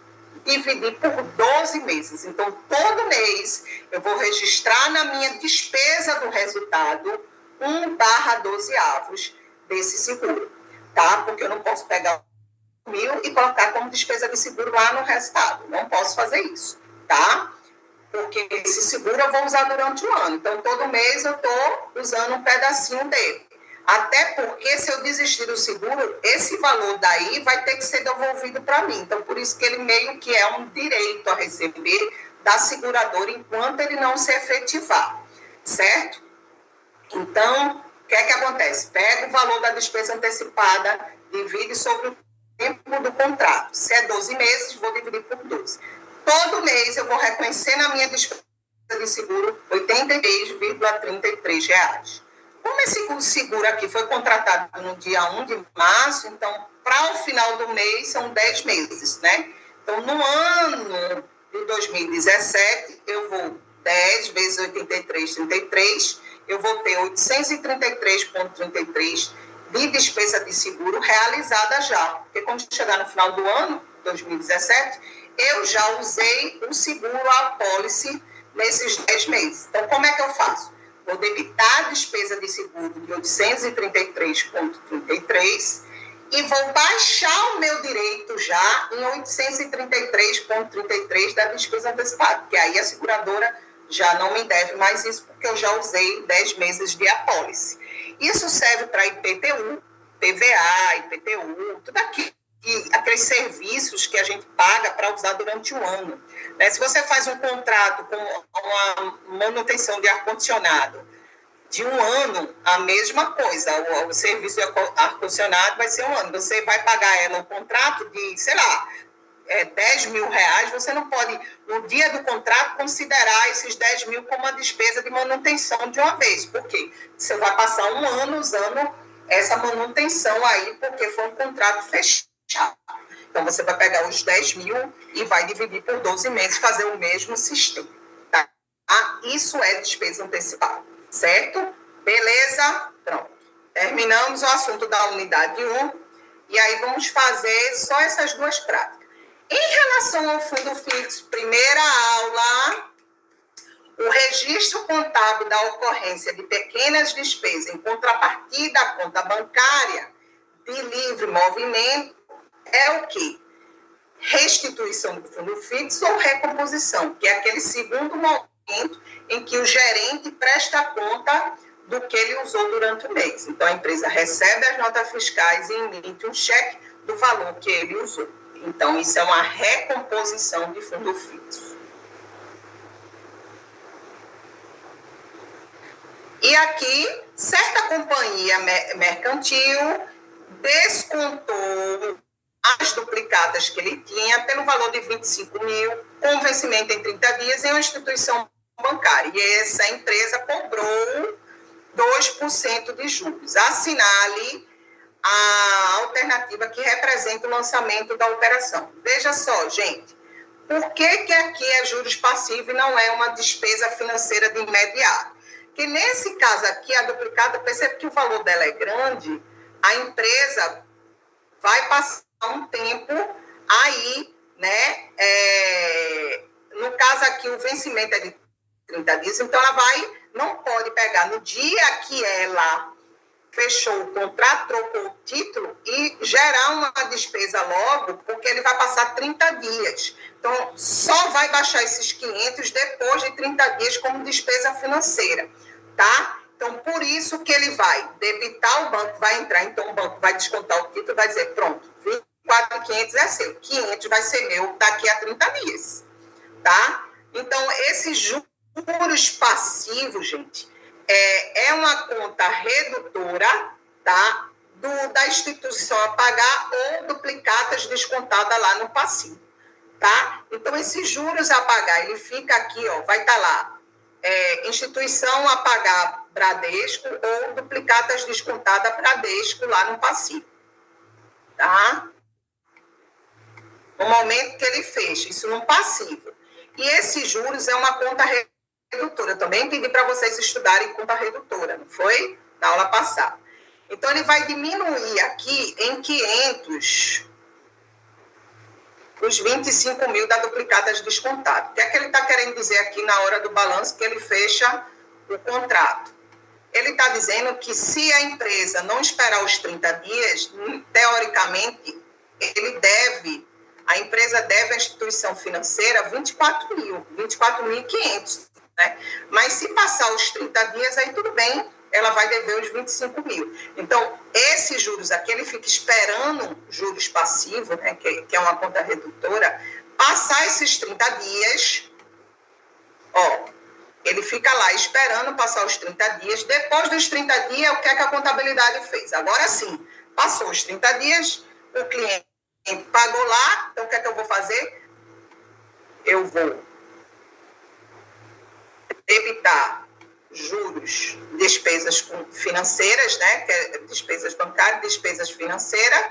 dividir por 12 meses. Então, todo mês, eu vou registrar na minha despesa do resultado 1/12 avos desse seguro, tá? Porque eu não posso pegar 1.000 e colocar como despesa de seguro lá no resultado. Não posso fazer isso, tá? Porque esse seguro eu vou usar durante um ano. Então, todo mês eu estou usando um pedacinho dele. Até porque, se eu desistir do seguro, esse valor daí vai ter que ser devolvido para mim. Então, por isso que ele meio que é um direito a receber da seguradora enquanto ele não se efetivar, certo? Então, o que é que acontece? Pega o valor da despesa antecipada, divide sobre o tempo do contrato. Se é 12 meses, vou dividir por 12. Todo mês eu vou reconhecer na minha despesa de seguro R$ 83,33. Como esse seguro aqui foi contratado no dia 1 de março, então, para o final do mês, são 10 meses, né? Então, no ano de 2017, eu vou 10 vezes 83,33, eu vou ter 833,33 de despesa de seguro realizada já. Porque quando chegar no final do ano, 2017, eu já usei o seguro, a apólice, nesses 10 meses. Então, como é que eu faço? Vou debitar a despesa de seguro de 833,33 e vou baixar o meu direito já em 833,33 da despesa antecipada, porque aí a seguradora já não me deve mais isso, porque eu já usei 10 meses de apólice. Isso serve para IPTU, PVA, IPTU, tudo aquilo. E aqueles serviços que a gente paga para usar durante o ano. Né? Se você faz um contrato com uma manutenção de ar-condicionado de um ano, a mesma coisa, o serviço de ar-condicionado vai ser um ano. Você vai pagar ela um contrato de, sei lá, R$ 10.000, você não pode, no dia do contrato, considerar esses 10 mil como uma despesa de manutenção de uma vez. Por quê? Você vai passar um ano usando essa manutenção aí, porque foi um contrato fechado. Então, você vai pegar os 10 mil e vai dividir por 12 meses, fazer o mesmo sistema. Tá? Isso é despesa antecipada, certo? Beleza? Pronto. Terminamos o assunto da unidade 1 e aí vamos fazer só essas duas práticas. Em relação ao fundo fixo, primeira aula, o registro contábil da ocorrência de pequenas despesas em contrapartida à conta bancária de livre movimento é o quê? Restituição do fundo fixo ou recomposição, que é aquele segundo momento em que o gerente presta conta do que ele usou durante o mês. Então, a empresa recebe as notas fiscais e emite um cheque do valor que ele usou. Então, isso é uma recomposição de fundo fixo. E aqui, certa companhia mercantil descontou as duplicatas que ele tinha pelo valor de 25 mil, com vencimento em 30 dias em uma instituição bancária. E essa empresa cobrou 2% de juros. Assinale a alternativa que representa o lançamento da operação. Veja só, gente, por que aqui é juros passivos e não é uma despesa financeira de imediato? Porque nesse caso aqui, a duplicata, percebe que o valor dela é grande, a empresa vai passar um tempo aí, né? No caso aqui, o vencimento é de 30 dias, então ela não pode pegar no dia que ela fechou o contrato, trocou o título e gerar uma despesa logo, porque ele vai passar 30 dias. Então, só vai baixar esses 500 depois de 30 dias como despesa financeira, tá? Então, por isso que ele vai debitar, o banco vai entrar, então o banco vai descontar o título, vai dizer, pronto, 24.500 é seu, 500 vai ser meu daqui a 30 dias, tá? Então, esses juros passivos, gente, é uma conta redutora, tá? Da instituição a pagar ou duplicatas descontadas lá no passivo, tá? Então, esses juros a pagar, ele fica aqui, ó, vai estar lá, instituição a pagar Bradesco ou duplicatas descontadas Bradesco lá no passivo, tá? No momento que ele fecha, isso no passivo. E esses juros é uma conta redutora. Eu também pedi para vocês estudarem conta redutora, não foi? Na aula passada. Então, ele vai diminuir aqui em 500 os 25 mil da duplicadas descontadas. O que é que ele está querendo dizer aqui na hora do balanço que ele fecha o contrato? Ele está dizendo que se a empresa não esperar os 30 dias, teoricamente, a empresa deve à instituição financeira 24.500, né? Mas se passar os 30 dias, aí tudo bem, ela vai dever os 25 mil. Então, esses juros aqui, ele fica esperando juros passivos, né, que é uma conta redutora, passar esses 30 dias, ó, ele fica lá esperando passar os 30 dias. Depois dos 30 dias, o que é que a contabilidade fez? Agora sim, passou os 30 dias, o cliente pagou lá, então o que é que eu vou fazer? Eu vou debitar juros, despesas financeiras, né, que é despesas bancárias, despesas financeiras,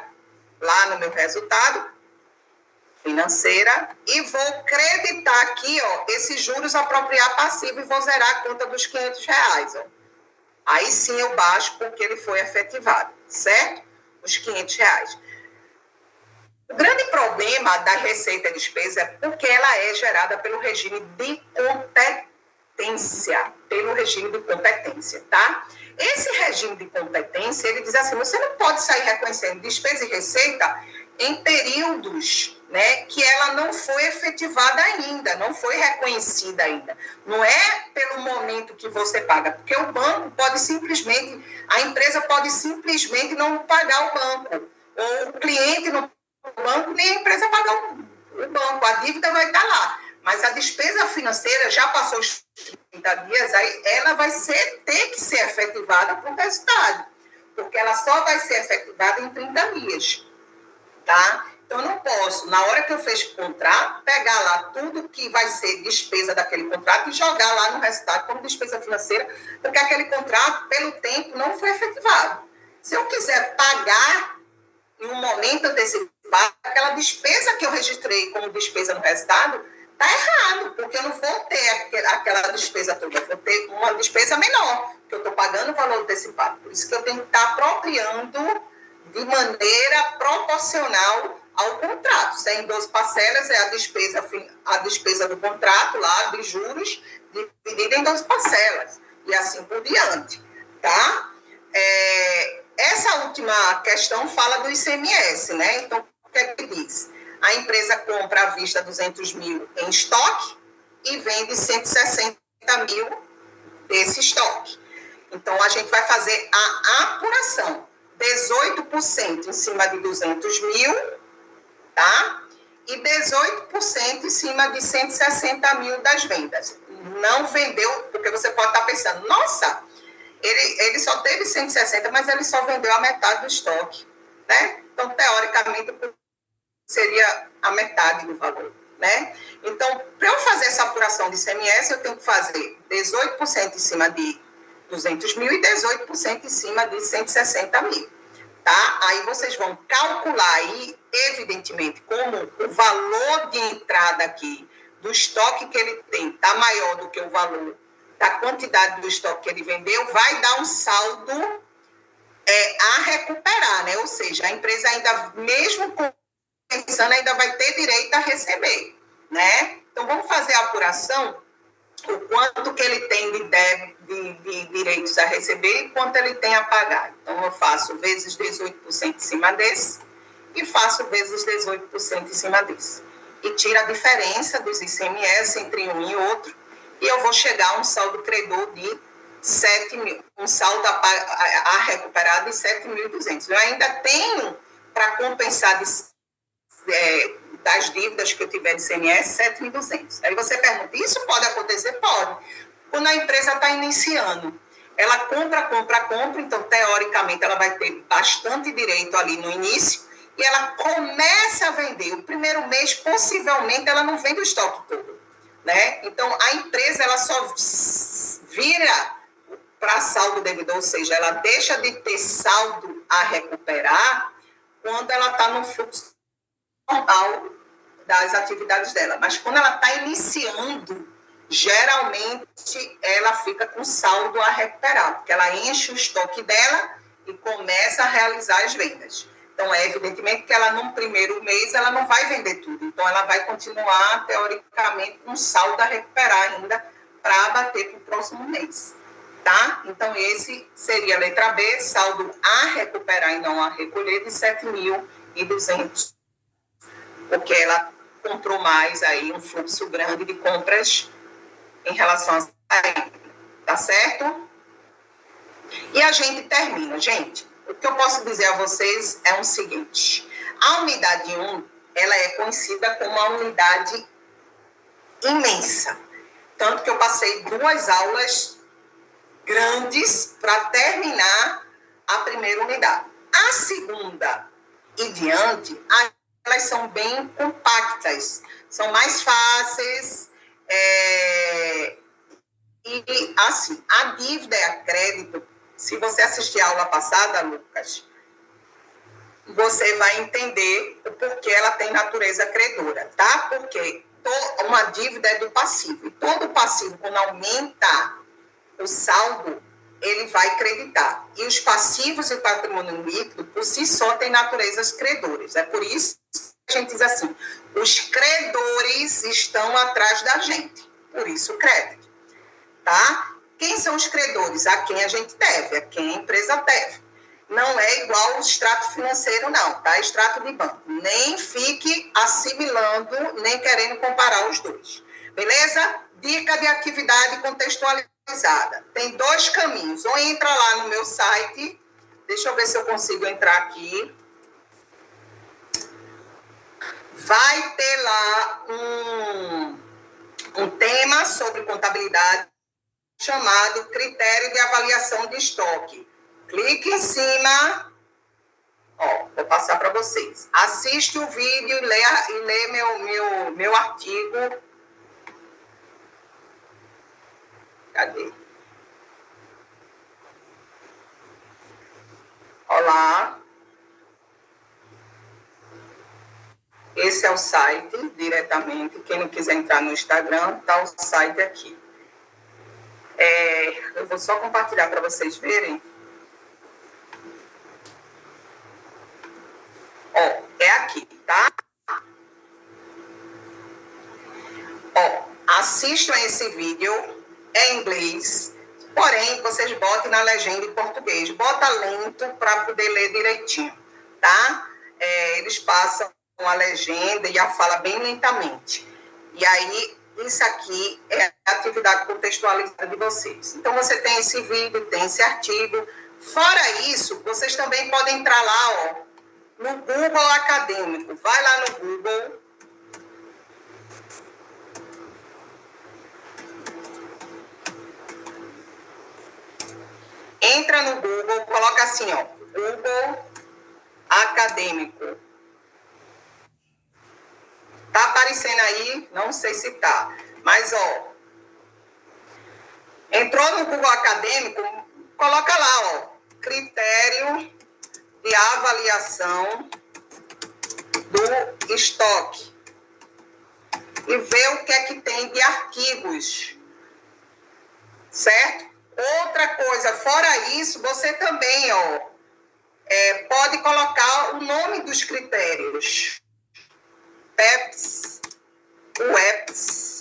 lá no meu resultado financeira, e vou creditar aqui, ó, esses juros apropriar passivo e vou zerar a conta dos R$ 500, ó. Aí sim eu baixo porque ele foi efetivado, certo? Os R$ 500. O grande problema da receita e despesa é porque ela é gerada pelo regime de competência, tá? Esse regime de competência, ele diz assim, você não pode sair reconhecendo despesa e receita em períodos, né, que ela não foi efetivada ainda, não foi reconhecida ainda. Não é pelo momento que você paga, porque o banco pode simplesmente, a empresa pode simplesmente não pagar o banco, ou o cliente não o banco, nem a empresa paga o banco, a dívida vai estar lá. Mas a despesa financeira já passou os 30 dias, aí ela vai ter que ser efetivada para o resultado, porque ela só vai ser efetivada em 30 dias, tá? Então, eu não posso, na hora que eu fecho o contrato, pegar lá tudo que vai ser despesa daquele contrato e jogar lá no resultado como despesa financeira, porque aquele contrato, pelo tempo, não foi efetivado. Se eu quiser pagar em um momento antecipado, aquela despesa que eu registrei como despesa no resultado, está errado, porque eu não vou ter aquela despesa toda, eu vou ter uma despesa menor, porque eu estou pagando o valor antecipado. Por isso que eu tenho que estar apropriando de maneira proporcional ao contrato. Se é em 12 parcelas, é a despesa do contrato, lá, de juros, dividida em 12 parcelas, e assim por diante, tá? Essa última questão fala do ICMS, né? Então, o que é que diz? A empresa compra à vista 200 mil em estoque e vende 160 mil desse estoque. Então, a gente vai fazer a apuração. 18% em cima de 200 mil, tá? E 18% em cima de 160 mil das vendas. Não vendeu, porque você pode estar pensando, nossa, ele só teve 160, mas ele só vendeu a metade do estoque, né? Então, teoricamente, seria a metade do valor, né? Então, para eu fazer essa apuração de ICMS, eu tenho que fazer 18% em cima de 200 mil e 18% em cima de 160 mil, tá? Aí vocês vão calcular aí, evidentemente, como o valor de entrada aqui do estoque que ele tem está maior do que o valor da quantidade do estoque que ele vendeu, vai dar um saldo a recuperar, né? Ou seja, a empresa ainda, mesmo pensando, ainda vai ter direito a receber, né? Então, vamos fazer a apuração, o quanto que ele tem de direitos a receber e quanto ele tem a pagar. Então, eu faço vezes 18% em cima desse e faço vezes 18% em cima desse. E tiro a diferença dos ICMS entre um e outro, e eu vou chegar a um saldo credor de 7 mil, um saldo a recuperar de 7.200. Eu ainda tenho, para compensar das dívidas que eu tiver de ICMS, 7.200. Aí você pergunta, isso pode acontecer? Pode. Quando a empresa está iniciando, ela compra, então, teoricamente, ela vai ter bastante direito ali no início, e ela começa a vender. O primeiro mês, possivelmente, ela não vende o estoque todo, né? Então, a empresa, ela só vira para saldo devedor, ou seja, ela deixa de ter saldo a recuperar quando ela está no fluxo normal das atividades dela. Mas quando ela está iniciando, geralmente ela fica com saldo a recuperar, porque ela enche o estoque dela e começa a realizar as vendas. Então, é evidentemente que ela, num primeiro mês, ela não vai vender tudo. Então, ela vai continuar, teoricamente, com saldo a recuperar ainda para bater para o próximo mês. Tá? Então, esse seria a letra B, saldo a recuperar e não a recolher, de 7.200, porque ela comprou mais aí, um fluxo grande de compras em relação a saída, tá certo? E a gente termina, gente. O que eu posso dizer a vocês é o seguinte: a unidade 1, ela é conhecida como a unidade imensa. Tanto que eu passei 2 aulas grandes para terminar a primeira unidade. A segunda e diante, elas são bem compactas, são mais fáceis, E, assim, a dívida e a crédito, se você assistir a aula passada, Lucas, você vai entender o porquê ela tem natureza credora, tá? Porque uma dívida é do passivo. E todo passivo, quando aumenta o saldo, ele vai creditar. E os passivos e o patrimônio líquido, por si só, têm naturezas credoras. É por isso que a gente diz assim, os credores estão atrás da gente. Por isso, o crédito. Tá? Quem são os credores? A quem a gente deve, a quem a empresa deve. Não é igual o extrato financeiro, não, tá? Extrato de banco. Nem fique assimilando, nem querendo comparar os dois. Beleza? Dica de atividade contextualizada. Tem dois caminhos. Ou entra lá no meu site, deixa eu ver se eu consigo entrar aqui. Vai ter lá um tema sobre contabilidade chamado critério de avaliação de estoque. Clique em cima, ó, vou passar para vocês. Assiste o vídeo e lê meu artigo. Cadê? Olá. Esse é o site diretamente. Quem não quiser entrar no Instagram, tá o site aqui. Eu vou só compartilhar para vocês verem. Ó, é aqui, tá? Ó, assistam esse vídeo em inglês, porém, vocês botem na legenda em português. Bota lento para poder ler direitinho, tá? Eles passam a legenda e a fala bem lentamente. E aí, isso aqui é a atividade contextualizada de vocês. Então, você tem esse vídeo, tem esse artigo. Fora isso, vocês também podem entrar lá, ó, no Google Acadêmico. Vai lá no Google. Entra no Google, coloca assim, ó, Google Acadêmico. Tá aparecendo aí? Não sei se tá. Mas, ó, entrou no Google Acadêmico, coloca lá, ó, critério de avaliação do estoque. E vê o que é que tem de artigos. Certo? Outra coisa, fora isso, você também, ó, pode colocar o nome dos critérios. PEPs, UEPs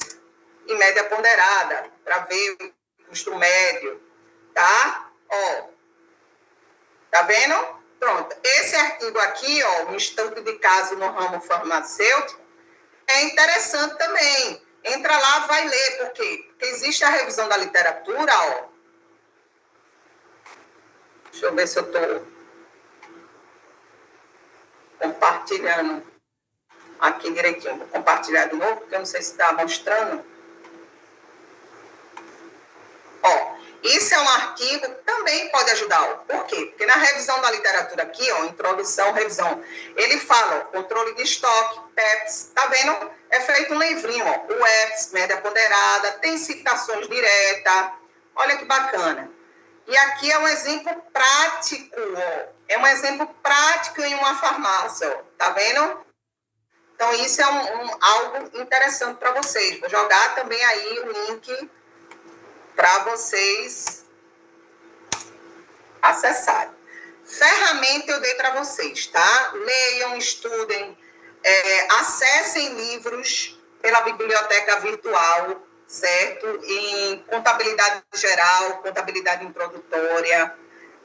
e média ponderada, para ver o custo médio, tá? Ó, tá vendo? Pronto. Esse artigo aqui, ó, um estudo de caso no ramo farmacêutico, é interessante também. Entra lá, vai ler. Por quê? Porque existe a revisão da literatura, ó. Deixa eu ver se eu estou compartilhando aqui direitinho. Vou compartilhar de novo, porque eu não sei se está mostrando. Ó, isso é um artigo que também pode ajudar. Ó. Por quê? Porque na revisão da literatura aqui, ó, introdução, revisão, ele fala, ó, controle de estoque, PEPs, tá vendo? É feito um livrinho, ó, o EPS, média ponderada, tem citações diretas. Olha que bacana. E aqui é um exemplo prático, ó. É um exemplo prático em uma farmácia, ó. Tá vendo? Então, isso é algo interessante para vocês. Vou jogar também aí o link para vocês acessarem. Ferramenta eu dei para vocês, tá? Leiam, estudem, acessem livros pela biblioteca virtual, certo? Em contabilidade geral, contabilidade introdutória.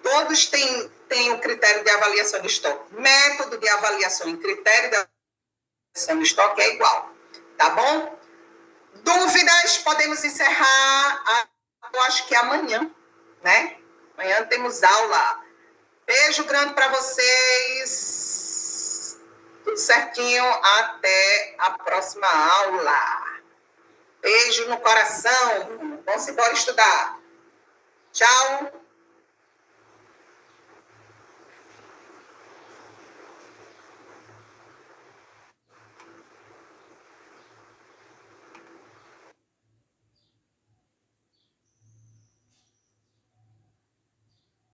Todos têm o critério de avaliação de estoque. Método de avaliação e critério de avaliação de estoque é igual, tá bom? Dúvidas? Podemos encerrar, eu acho que amanhã, né? Amanhã temos aula. Beijo grande para vocês. Tudo certinho. Até a próxima aula. Beijo no coração. Vamos embora estudar. Tchau.